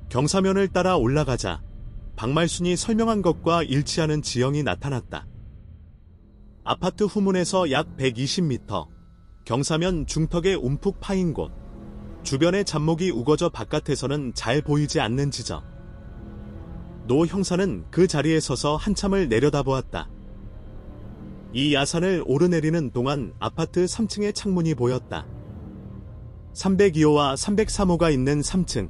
경사면을 따라 올라가자 박말순이 설명한 것과 일치하는 지형이 나타났다. 아파트 후문에서 약 120m, 경사면 중턱에 움푹 파인 곳, 주변의 잡목이 우거져 바깥에서는 잘 보이지 않는 지점. 노 형사는 그 자리에 서서 한참을 내려다보았다. 이 야산을 오르내리는 동안 아파트 3층의 창문이 보였다. 302호와 303호가 있는 3층.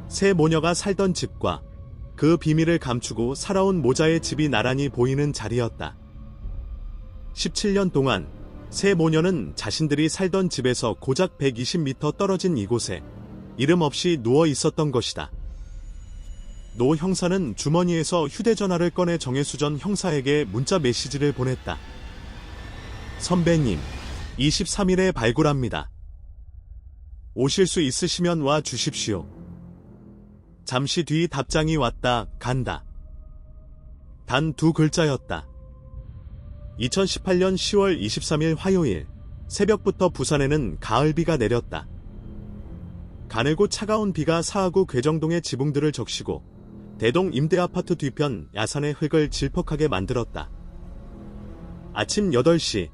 세 모녀가 살던 집과 그 비밀을 감추고 살아온 모자의 집이 나란히 보이는 자리였다. 17년 동안 세 모녀는 자신들이 살던 집에서 고작 120m 떨어진 이곳에 이름 없이 누워 있었던 것이다. 노 형사는 주머니에서 휴대전화를 꺼내 정혜수전 형사에게 문자 메시지를 보냈다. 선배님, 23일에 발굴합니다. 오실 수 있으시면 와 주십시오. 잠시 뒤 답장이 왔다, 간다. 단 2글자였다. 2018년 10월 23일 화요일, 새벽부터 부산에는 가을비가 내렸다. 가늘고 차가운 비가 사하구 괴정동의 지붕들을 적시고 대동 임대아파트 뒤편 야산의 흙을 질퍽하게 만들었다. 아침 8시,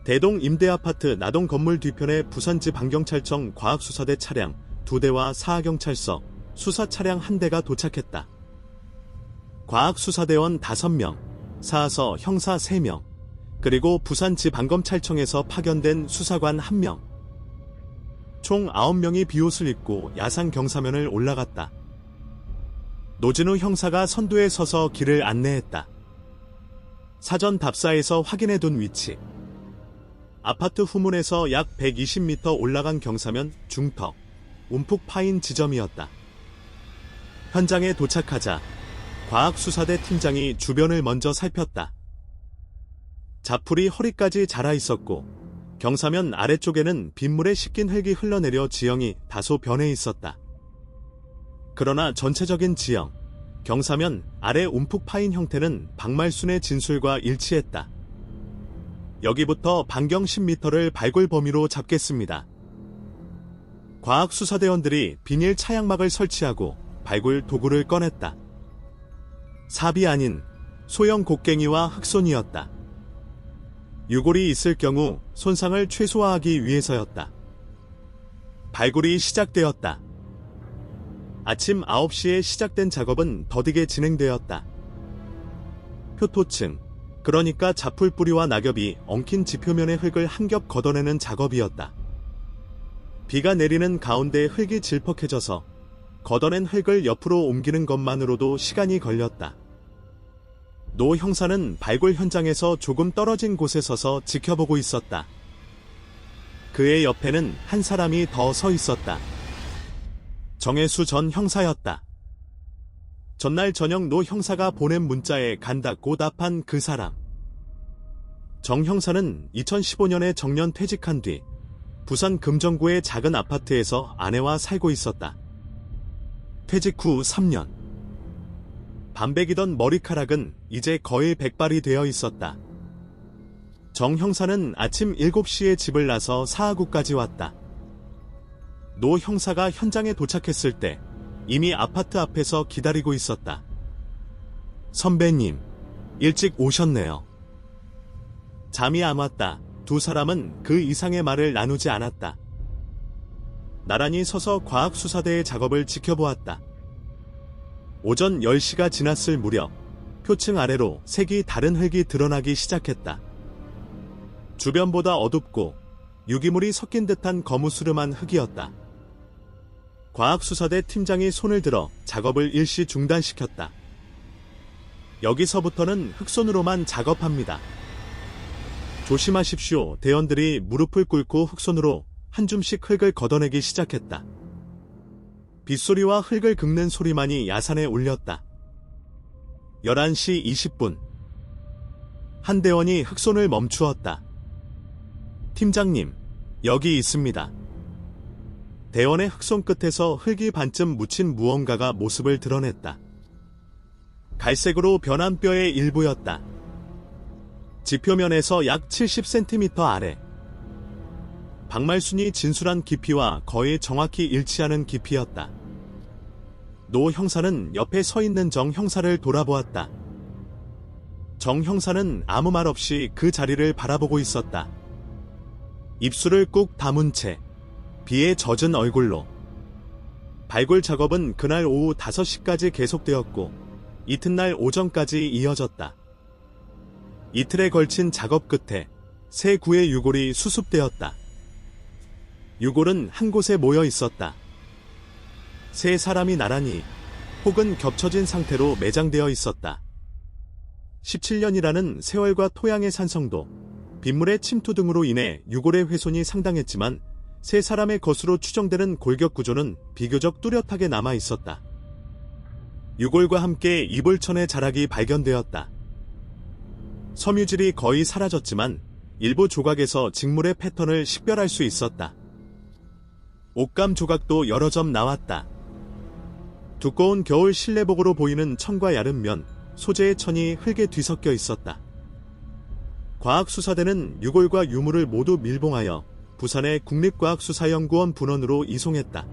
대동 임대아파트 나동 건물 뒤편에 부산지방경찰청 과학수사대 차량 2대와 사하경찰서 수사 차량 1대가 도착했다. 과학수사대원 5명, 사하서 형사 3명, 그리고 부산지방검찰청에서 파견된 수사관 1명. 총 9명이 비옷을 입고 야산 경사면을 올라갔다. 노진우 형사가 선두에 서서 길을 안내했다. 사전 답사에서 확인해둔 위치. 아파트 후문에서 약 120m 올라간 경사면 중턱, 움푹 파인 지점이었다. 현장에 도착하자 과학수사대 팀장이 주변을 먼저 살폈다. 자풀이 허리까지 자라 있었고 경사면 아래쪽에는 빗물에 씻긴 흙이 흘러내려 지형이 다소 변해 있었다. 그러나 전체적인 지형, 경사면 아래 움푹 파인 형태는 박말순의 진술과 일치했다. 여기부터 반경 10m를 발굴 범위로 잡겠습니다. 과학수사대원들이 비닐 차양막을 설치하고 발굴 도구를 꺼냈다. 삽이 아닌 소형 곡괭이와 흑손이었다. 유골이 있을 경우 손상을 최소화하기 위해서였다. 발굴이 시작되었다. 아침 9시에 시작된 작업은 더디게 진행되었다. 표토층, 그러니까 자풀 뿌리와 낙엽이 엉킨 지표면의 흙을 한 겹 걷어내는 작업이었다. 비가 내리는 가운데 흙이 질퍽해져서 걷어낸 흙을 옆으로 옮기는 것만으로도 시간이 걸렸다. 노 형사는 발굴 현장에서 조금 떨어진 곳에 서서 지켜보고 있었다. 그의 옆에는 한 사람이 더 서 있었다. 정혜수 전 형사였다. 전날 저녁 노 형사가 보낸 문자에 간다고 답한 그 사람. 정 형사는 2015년에 정년 퇴직한 뒤 부산 금정구의 작은 아파트에서 아내와 살고 있었다. 퇴직 후 3년. 반백이던 머리카락은 이제 거의 백발이 되어 있었다. 정 형사는 아침 7시에 집을 나서 사하구까지 왔다. 노 형사가 현장에 도착했을 때 이미 아파트 앞에서 기다리고 있었다. 선배님, 일찍 오셨네요. 잠이 안 왔다. 두 사람은 그 이상의 말을 나누지 않았다. 나란히 서서 과학수사대의 작업을 지켜보았다. 오전 10시가 지났을 무렵 표층 아래로 색이 다른 흙이 드러나기 시작했다. 주변보다 어둡고 유기물이 섞인 듯한 거무스름한 흙이었다. 과학수사대 팀장이 손을 들어 작업을 일시 중단시켰다. 여기서부터는 흙손으로만 작업합니다. 조심하십시오. 대원들이 무릎을 꿇고 흙손으로 한 줌씩 흙을 걷어내기 시작했다. 빗소리와 흙을 긁는 소리만이 야산에 울렸다. 11시 20분. 한 대원이 흙손을 멈추었다. 팀장님, 여기 있습니다. 대원의 흙손 끝에서 흙이 반쯤 묻힌 무언가가 모습을 드러냈다. 갈색으로 변한 뼈의 일부였다. 지표면에서 약 70cm 아래. 박말순이 진술한 깊이와 거의 정확히 일치하는 깊이였다. 노 형사는 옆에 서 있는 정 형사를 돌아보았다. 정 형사는 아무 말 없이 그 자리를 바라보고 있었다. 입술을 꾹 다문 채 비에 젖은 얼굴로. 발굴 작업은 그날 오후 5시까지 계속되었고 이튿날 오전까지 이어졌다. 이틀에 걸친 작업 끝에 세 구의 유골이 수습되었다. 유골은 한 곳에 모여 있었다. 세 사람이 나란히 혹은 겹쳐진 상태로 매장되어 있었다. 17년이라는 세월과 토양의 산성도, 빗물의 침투 등으로 인해 유골의 훼손이 상당했지만 세 사람의 것으로 추정되는 골격 구조는 비교적 뚜렷하게 남아 있었다. 유골과 함께 이불천의 자락이 발견되었다. 섬유질이 거의 사라졌지만 일부 조각에서 직물의 패턴을 식별할 수 있었다. 옷감 조각도 여러 점 나왔다. 두꺼운 겨울 실내복으로 보이는 천과 얇은 면, 소재의 천이 흙에 뒤섞여 있었다. 과학수사대는 유골과 유물을 모두 밀봉하여 부산의 국립과학수사연구원 분원으로 이송했다.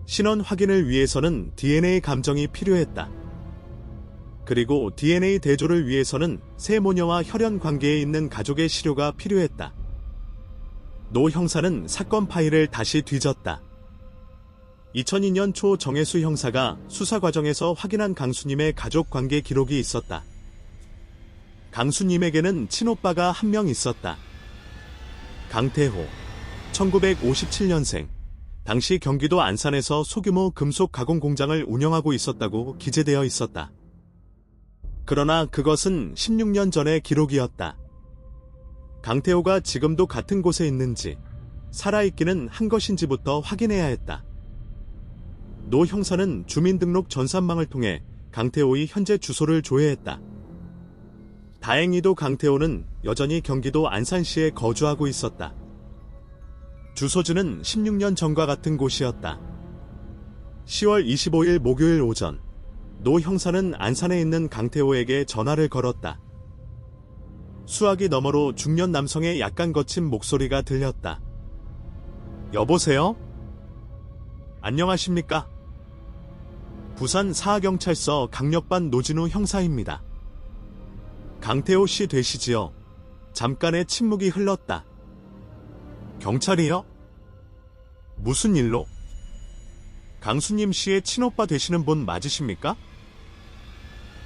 신원 확인을 위해서는 DNA 감정이 필요했다. 그리고 DNA 대조를 위해서는 세 모녀와 혈연 관계에 있는 가족의 시료가 필요했다. 노 형사는 사건 파일을 다시 뒤졌다. 2002년 초 정혜수 형사가 수사 과정에서 확인한 강수님의 가족 관계 기록이 있었다. 강수님에게는 친오빠가 한 명 있었다. 강태호, 1957년생. 당시 경기도 안산에서 소규모 금속 가공 공장을 운영하고 있었다고 기재되어 있었다. 그러나 그것은 16년 전의 기록이었다. 강태호가 지금도 같은 곳에 있는지, 살아있기는 한 것인지부터 확인해야 했다. 노 형사는 주민등록 전산망을 통해 강태호의 현재 주소를 조회했다. 다행히도 강태호는 여전히 경기도 안산시에 거주하고 있었다. 주소지는 16년 전과 같은 곳이었다. 10월 25일 목요일 오전, 노 형사는 안산에 있는 강태호에게 전화를 걸었다. 수화기 너머로 중년 남성의 약간 거친 목소리가 들렸다. 여보세요? 안녕하십니까? 부산 사하경찰서 강력반 노진우 형사입니다. 강태호 씨 되시지요? 잠깐의 침묵이 흘렀다. 경찰이요? 무슨 일로? 강수님 씨의 친오빠 되시는 분 맞으십니까?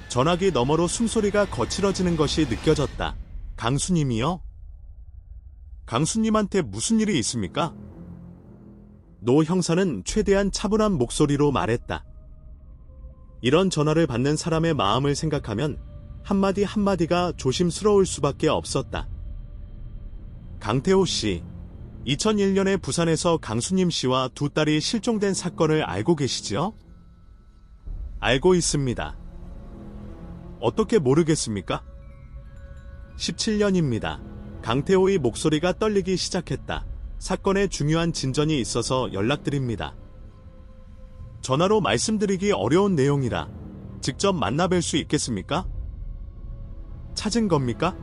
전화기 너머로 숨소리가 거칠어지는 것이 느껴졌다. 강수님이요? 강수님한테 무슨 일이 있습니까? 노 형사는 최대한 차분한 목소리로 말했다. 이런 전화를 받는 사람의 마음을 생각하면 한마디 한마디가 조심스러울 수밖에 없었다. 강태호 씨, 2001년에 부산에서 강수님 씨와 두 딸이 실종된 사건을 알고 계시지요? 알고 있습니다. 어떻게 모르겠습니까? 17년입니다. 강태호의 목소리가 떨리기 시작했다. 사건에 중요한 진전이 있어서 연락드립니다. 전화로 말씀드리기 어려운 내용이라 직접 만나뵐 수 있겠습니까? 찾은 겁니까?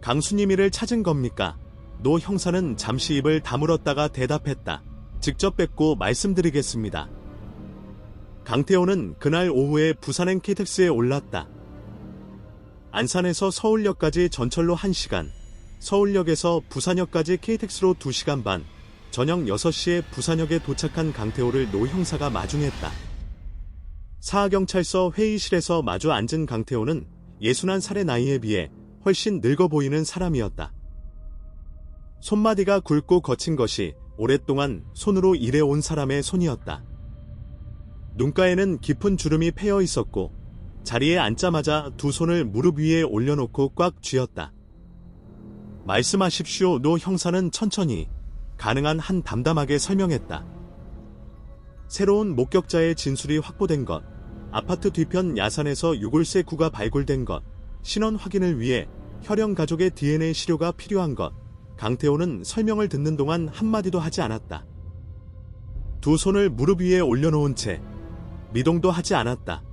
강수님이를 찾은 겁니까? 노 형사는 잠시 입을 다물었다가 대답했다. 직접 뵙고 말씀드리겠습니다. 강태호는 그날 오후에 부산행 KTX에 올랐다. 안산에서 서울역까지 전철로 1시간, 서울역에서 부산역까지 KTX로 2시간 반, 저녁 6시에 부산역에 도착한 강태호를 노 형사가 마중했다. 사하경찰서 회의실에서 마주 앉은 강태호는 61살의 나이에 비해 훨씬 늙어 보이는 사람이었다. 손마디가 굵고 거친 것이 오랫동안 손으로 일해온 사람의 손이었다. 눈가에는 깊은 주름이 패여 있었고 자리에 앉자마자 두 손을 무릎 위에 올려놓고 꽉 쥐었다. 말씀하십시오. 노 형사는 천천히 가능한 한 담담하게 설명했다. 새로운 목격자의 진술이 확보된 것, 아파트 뒤편 야산에서 유골세 구가 발굴된 것, 신원 확인을 위해 혈연 가족의 DNA 시료가 필요한 것. 강태호는 설명을 듣는 동안 한마디도 하지 않았다. 두 손을 무릎 위에 올려놓은 채 미동도 하지 않았다.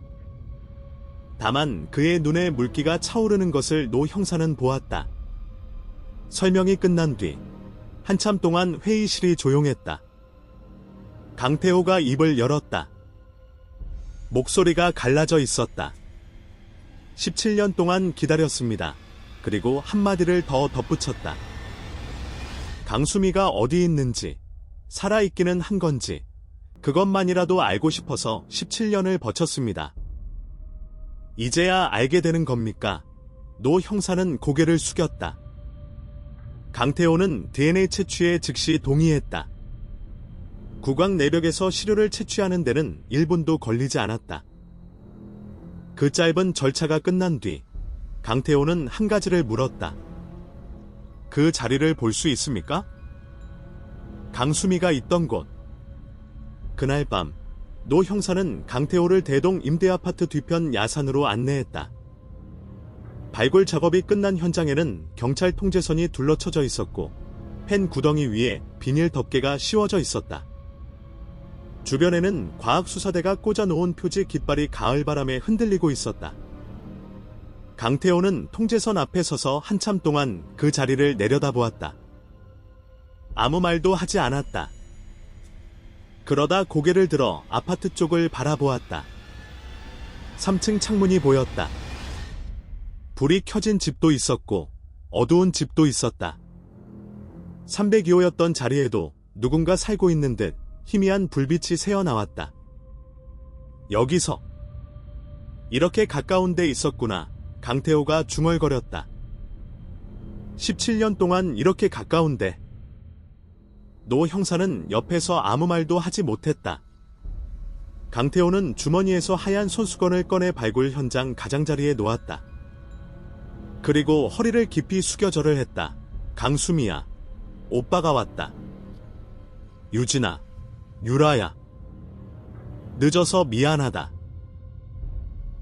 다만 그의 눈에 물기가 차오르는 것을 노 형사는 보았다. 설명이 끝난 뒤 한참 동안 회의실이 조용했다. 강태호가 입을 열었다. 목소리가 갈라져 있었다. 17년 동안 기다렸습니다. 그리고 한마디를 더 덧붙였다. 강수미가 어디 있는지, 살아있기는 한 건지, 그것만이라도 알고 싶어서 17년을 버텼습니다. 이제야 알게 되는 겁니까? 노 형사는 고개를 숙였다. 강태호는 DNA 채취에 즉시 동의했다. 구강 내벽에서 시료를 채취하는 데는 1분도 걸리지 않았다. 그 짧은 절차가 끝난 뒤 강태호는 한 가지를 물었다. 그 자리를 볼 수 있습니까? 강수미가 있던 곳. 그날 밤 노 형사는 강태호를 대동 임대아파트 뒤편 야산으로 안내했다. 발굴 작업이 끝난 현장에는 경찰 통제선이 둘러쳐져 있었고 펜 구덩이 위에 비닐 덮개가 씌워져 있었다. 주변에는 과학수사대가 꽂아놓은 표지 깃발이 가을바람에 흔들리고 있었다. 강태호는 통제선 앞에 서서 한참 동안 그 자리를 내려다보았다. 아무 말도 하지 않았다. 그러다 고개를 들어 아파트 쪽을 바라보았다. 3층 창문이 보였다. 불이 켜진 집도 있었고 어두운 집도 있었다. 302호였던 자리에도 누군가 살고 있는 듯 희미한 불빛이 새어나왔다. 여기서 이렇게 가까운 데 있었구나. 강태호가 중얼거렸다. 17년 동안 이렇게 가까운데. 노 형사는 옆에서 아무 말도 하지 못했다. 강태호는 주머니에서 하얀 손수건을 꺼내 발굴 현장 가장자리에 놓았다. 그리고 허리를 깊이 숙여 절을 했다. 강수미야, 오빠가 왔다. 유진아, 유라야. 늦어서 미안하다.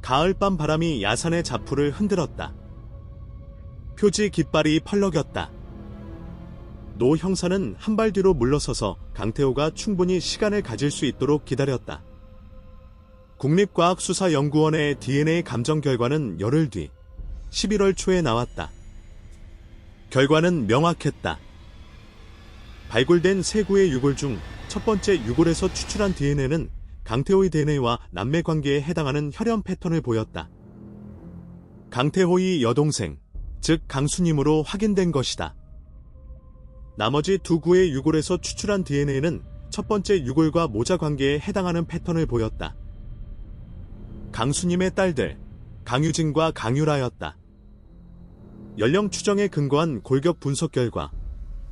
가을밤 바람이 야산의 자풀을 흔들었다. 표지 깃발이 펄럭였다. 노 형사는 한 발 뒤로 물러서서 강태호가 충분히 시간을 가질 수 있도록 기다렸다. 국립과학수사연구원의 DNA 감정 결과는 열흘 뒤 11월 초에 나왔다. 결과는 명확했다. 발굴된 세 구의 유골 중 첫 번째 유골에서 추출한 DNA는 강태호의 DNA와 남매관계에 해당하는 혈연 패턴을 보였다. 강태호의 여동생, 즉 강수님으로 확인된 것이다. 나머지 두 구의 유골에서 추출한 DNA는 첫 번째 유골과 모자 관계에 해당하는 패턴을 보였다. 강수님의 딸들, 강유진과 강유라였다. 연령 추정에 근거한 골격 분석 결과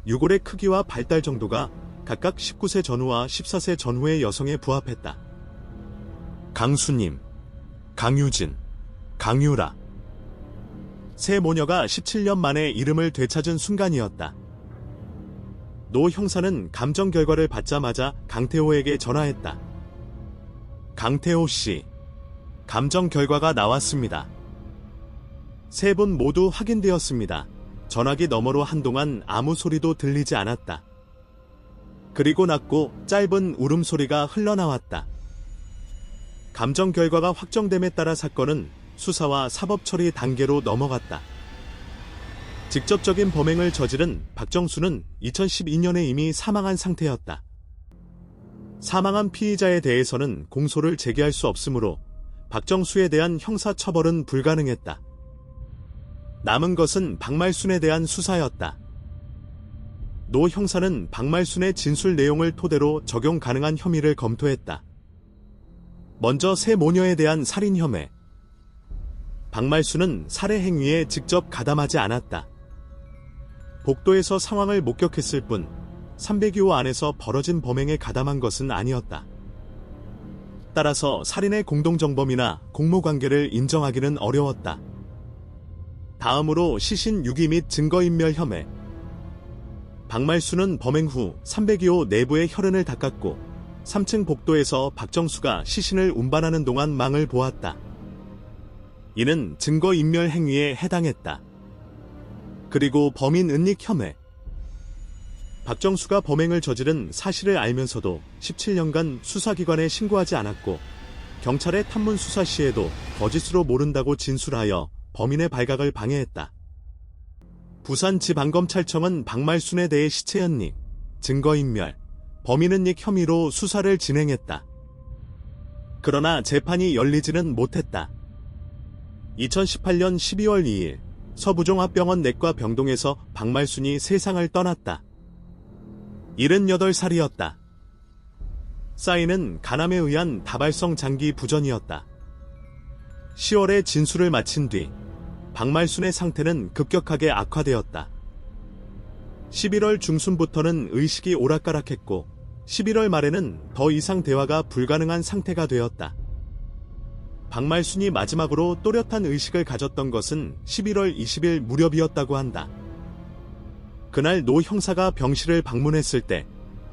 유골의 크기와 발달 정도가 각각 19세 전후와 14세 전후의 여성에 부합했다. 강수님, 강유진, 강유라. 세 모녀가 17년 만에 이름을 되찾은 순간이었다. 노 형사는 감정 결과를 받자마자 강태호에게 전화했다. 강태호 씨, 감정 결과가 나왔습니다. 세 분 모두 확인되었습니다. 전화기 너머로 한동안 아무 소리도 들리지 않았다. 그리고 낮고 짧은 울음소리가 흘러나왔다. 감정 결과가 확정됨에 따라 사건은 수사와 사법 처리 단계로 넘어갔다. 직접적인 범행을 저지른 박정수는 2012년에 이미 사망한 상태였다. 사망한 피의자에 대해서는 공소를 제기할 수 없으므로 박정수에 대한 형사처벌은 불가능했다. 남은 것은 박말순에 대한 수사였다. 노 형사는 박말순의 진술 내용을 토대로 적용 가능한 혐의를 검토했다. 먼저 세 모녀에 대한 살인 혐의. 박말순은 살해 행위에 직접 가담하지 않았다. 복도에서 상황을 목격했을 뿐 302호 안에서 벌어진 범행에 가담한 것은 아니었다. 따라서 살인의 공동정범이나 공모관계를 인정하기는 어려웠다. 다음으로 시신 유기 및 증거인멸 혐의. 박말순은 범행 후 302호 내부의 혈흔을 닦았고 3층 복도에서 박정수가 시신을 운반하는 동안 망을 보았다. 이는 증거인멸 행위에 해당했다. 그리고 범인 은닉 혐의. 박정수가 범행을 저지른 사실을 알면서도 17년간 수사기관에 신고하지 않았고 경찰의 탐문 수사 시에도 거짓으로 모른다고 진술하여 범인의 발각을 방해했다. 부산지방검찰청은 박말순에 대해 시체 은닉, 증거인멸, 범인 은닉 혐의로 수사를 진행했다. 그러나 재판이 열리지는 못했다. 2018년 12월 2일 서부종합병원 내과 병동에서 박말순이 세상을 떠났다. 78살이었다. 사인은 간암에 의한 다발성 장기 부전이었다. 10월에 진술을 마친 뒤 박말순의 상태는 급격하게 악화되었다. 11월 중순부터는 의식이 오락가락했고 11월 말에는 더 이상 대화가 불가능한 상태가 되었다. 박말순이 마지막으로 또렷한 의식을 가졌던 것은 11월 20일 무렵이었다고 한다. 그날 노 형사가 병실을 방문했을 때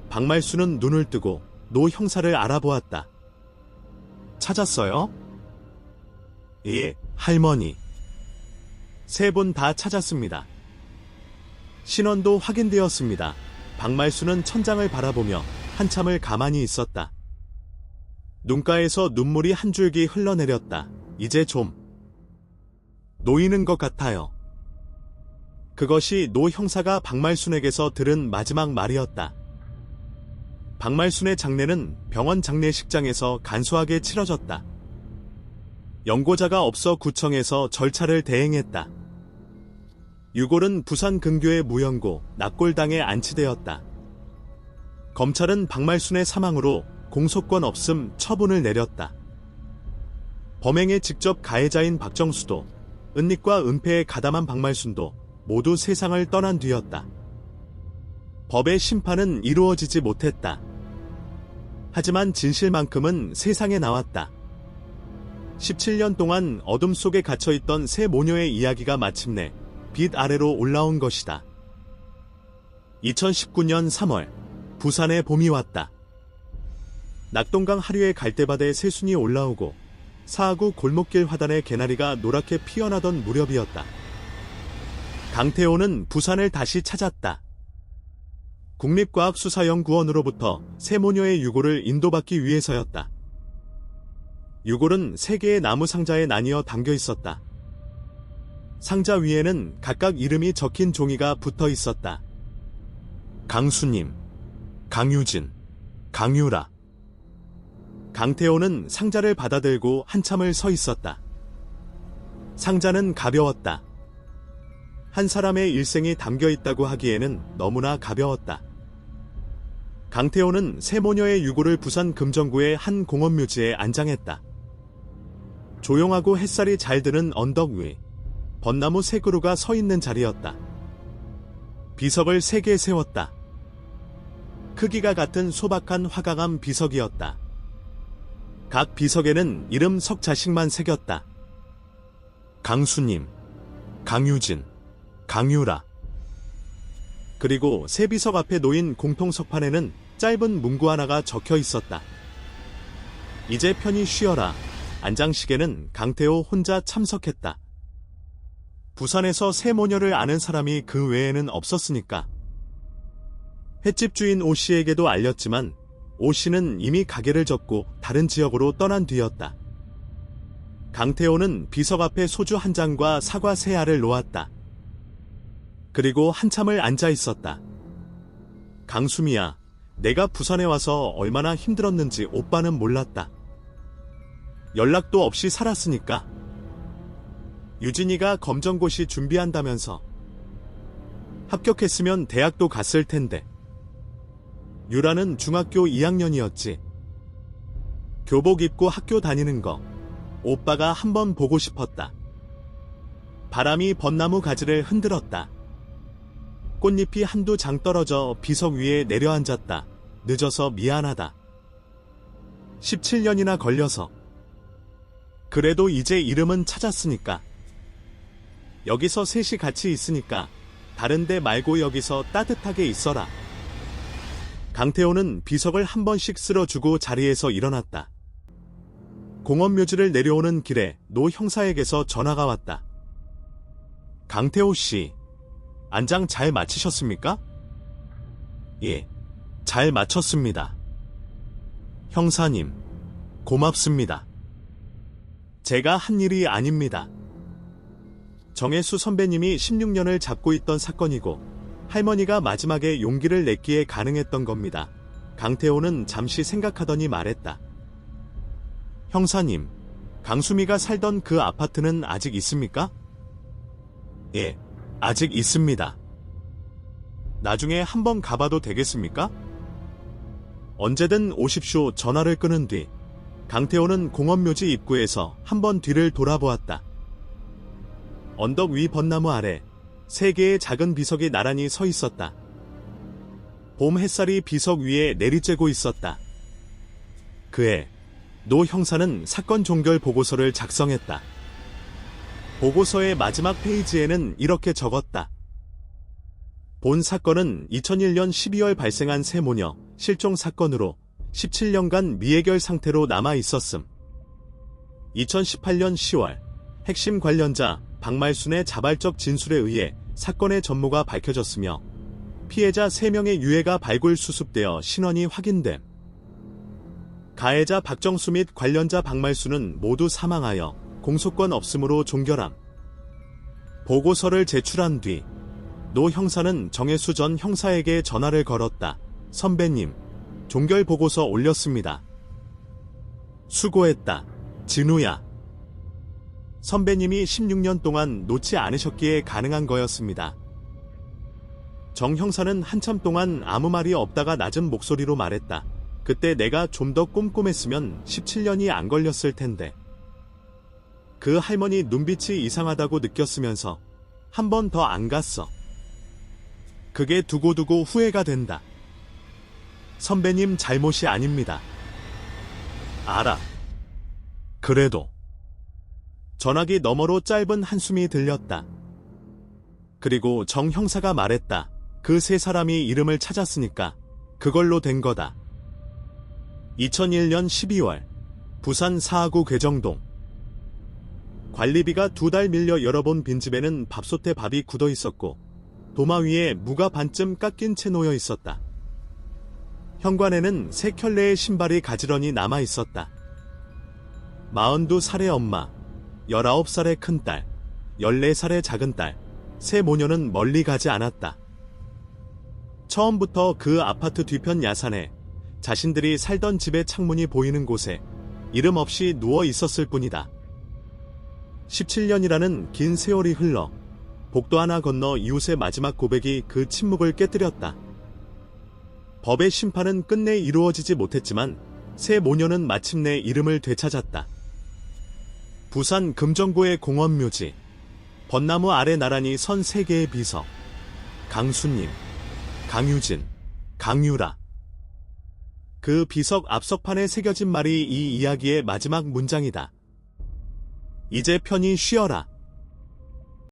박말순은 눈을 뜨고 노 형사를 알아보았다. 찾았어요? 예, 할머니. 세 분 다 찾았습니다. 신원도 확인되었습니다. 박말순은 천장을 바라보며 한참을 가만히 있었다. 눈가에서 눈물이 한 줄기 흘러내렸다. 이제 좀 놓이는 것 같아요. 그것이 노 형사가 박말순에게서 들은 마지막 말이었다. 박말순의 장례는 병원 장례식장에서 간소하게 치러졌다. 연고자가 없어 구청에서 절차를 대행했다. 유골은 부산 근교의 무연고 납골당에 안치되었다. 검찰은 박말순의 사망으로 공소권 없음 처분을 내렸다. 범행의 직접 가해자인 박정수도 은닉과 은폐에 가담한 박말순도 모두 세상을 떠난 뒤였다. 법의 심판은 이루어지지 못했다. 하지만 진실만큼은 세상에 나왔다. 17년 동안 어둠 속에 갇혀있던 세 모녀의 이야기가 마침내 빛 아래로 올라온 것이다. 2019년 3월 부산에 봄이 왔다. 낙동강 하류의 갈대밭에 새순이 올라오고 사하구 골목길 화단에 개나리가 노랗게 피어나던 무렵이었다. 강태호는 부산을 다시 찾았다. 국립과학수사연구원으로부터 세 모녀의 유골을 인도받기 위해서였다. 유골은 세 개의 나무 상자에 나뉘어 담겨 있었다. 상자 위에는 각각 이름이 적힌 종이가 붙어 있었다. 강수님, 강유진, 강유라. 강태호는 상자를 받아들고 한참을 서 있었다. 상자는 가벼웠다. 한 사람의 일생이 담겨 있다고 하기에는 너무나 가벼웠다. 강태호는 세 모녀의 유골을 부산 금정구의 한 공원묘지에 안장했다. 조용하고 햇살이 잘 드는 언덕 위 벚나무 세 그루가 서 있는 자리였다. 비석을 3개 세웠다. 크기가 같은 소박한 화강암 비석이었다. 각 비석에는 이름 석 자씩만 새겼다. 강수님, 강유진, 강유라. 그리고 새 비석 앞에 놓인 공통석판에는 짧은 문구 하나가 적혀 있었다. 이제 편히 쉬어라. 안장식에는 강태호 혼자 참석했다. 부산에서 새 모녀를 아는 사람이 그 외에는 없었으니까. 횟집 주인 오 씨에게도 알렸지만 오 씨는 이미 가게를 접고 다른 지역으로 떠난 뒤였다. 강태호는 비석 앞에 소주 한 잔과 사과 세 알을 놓았다. 그리고 한참을 앉아 있었다. 강수미야, 내가 부산에 와서 얼마나 힘들었는지 오빠는 몰랐다. 연락도 없이 살았으니까. 유진이가 검정고시 준비한다면서. 합격했으면 대학도 갔을 텐데. 유라는 중학교 2학년이었지. 교복 입고 학교 다니는 거 오빠가 한번 보고 싶었다. 바람이 벚나무 가지를 흔들었다. 꽃잎이 한두 장 떨어져 비석 위에 내려앉았다. 늦어서 미안하다. 17년이나 걸려서. 그래도 이제 이름은 찾았으니까. 여기서 셋이 같이 있으니까 다른 데 말고 여기서 따뜻하게 있어라. 강태호는 비석을 한 번씩 쓸어주고 자리에서 일어났다. 공원묘지를 내려오는 길에 노 형사에게서 전화가 왔다. 강태호 씨, 안장 잘 마치셨습니까? 예, 잘 마쳤습니다. 형사님, 고맙습니다. 제가 한 일이 아닙니다. 정혜수 선배님이 16년을 잡고 있던 사건이고 할머니가 마지막에 용기를 냈기에 가능했던 겁니다. 강태호는 잠시 생각하더니 말했다. 형사님, 강수미가 살던 그 아파트는 아직 있습니까? 예, 아직 있습니다. 나중에 한번 가봐도 되겠습니까? 언제든 오십시오. 전화를 끊은 뒤 강태호는 공원묘지 입구에서 한번 뒤를 돌아보았다. 언덕 위 벚나무 아래 3개의 작은 비석이 나란히 서 있었다. 봄 햇살이 비석 위에 내리쬐고 있었다. 그해 노 형사는 사건 종결 보고서를 작성했다. 보고서의 마지막 페이지에는 이렇게 적었다. 본 사건은 2001년 12월 발생한 새 모녀 실종 사건으로 17년간 미해결 상태로 남아 있었음. 2018년 10월 핵심 관련자 박말순의 자발적 진술에 의해 사건의 전모가 밝혀졌으며 피해자 3명의 유해가 발굴 수습되어 신원이 확인됨. 가해자 박정수 및 관련자 박말순은 모두 사망하여 공소권 없음으로 종결함. 보고서를 제출한 뒤 노 형사는 정혜수 전 형사에게 전화를 걸었다. 선배님, 종결 보고서 올렸습니다. 수고했다, 진우야. 선배님이 16년 동안 놓지 않으셨기에 가능한 거였습니다. 정 형사는 한참 동안 아무 말이 없다가 낮은 목소리로 말했다. 그때 내가 좀 더 꼼꼼했으면 17년이 안 걸렸을 텐데. 그 할머니 눈빛이 이상하다고 느꼈으면서 한 번 더 안 갔어. 그게 두고두고 후회가 된다. 선배님 잘못이 아닙니다. 알아. 그래도. 전화기 너머로 짧은 한숨이 들렸다. 그리고 정 형사가 말했다. 그 세 사람이 이름을 찾았으니까 그걸로 된 거다. 2001년 12월 부산 사하구 괴정동. 관리비가 2달 밀려 열어본 빈집에는 밥솥에 밥이 굳어 있었고 도마 위에 무가 반쯤 깎인 채 놓여 있었다. 현관에는 3켤레의 신발이 가지런히 남아 있었다. 42살의 엄마, 19살의 큰딸, 14살의 작은딸, 세 모녀는 멀리 가지 않았다. 처음부터 그 아파트 뒤편 야산에 자신들이 살던 집의 창문이 보이는 곳에 이름 없이 누워 있었을 뿐이다. 17년이라는 긴 세월이 흘러 복도 하나 건너 이웃의 마지막 고백이 그 침묵을 깨뜨렸다. 법의 심판은 끝내 이루어지지 못했지만 세 모녀는 마침내 이름을 되찾았다. 부산 금정구의 공원묘지. 벚나무 아래 나란히 선 3개의 비석. 강수님, 강유진, 강유라. 그 비석 앞석판에 새겨진 말이 이 이야기의 마지막 문장이다. 이제 편히 쉬어라.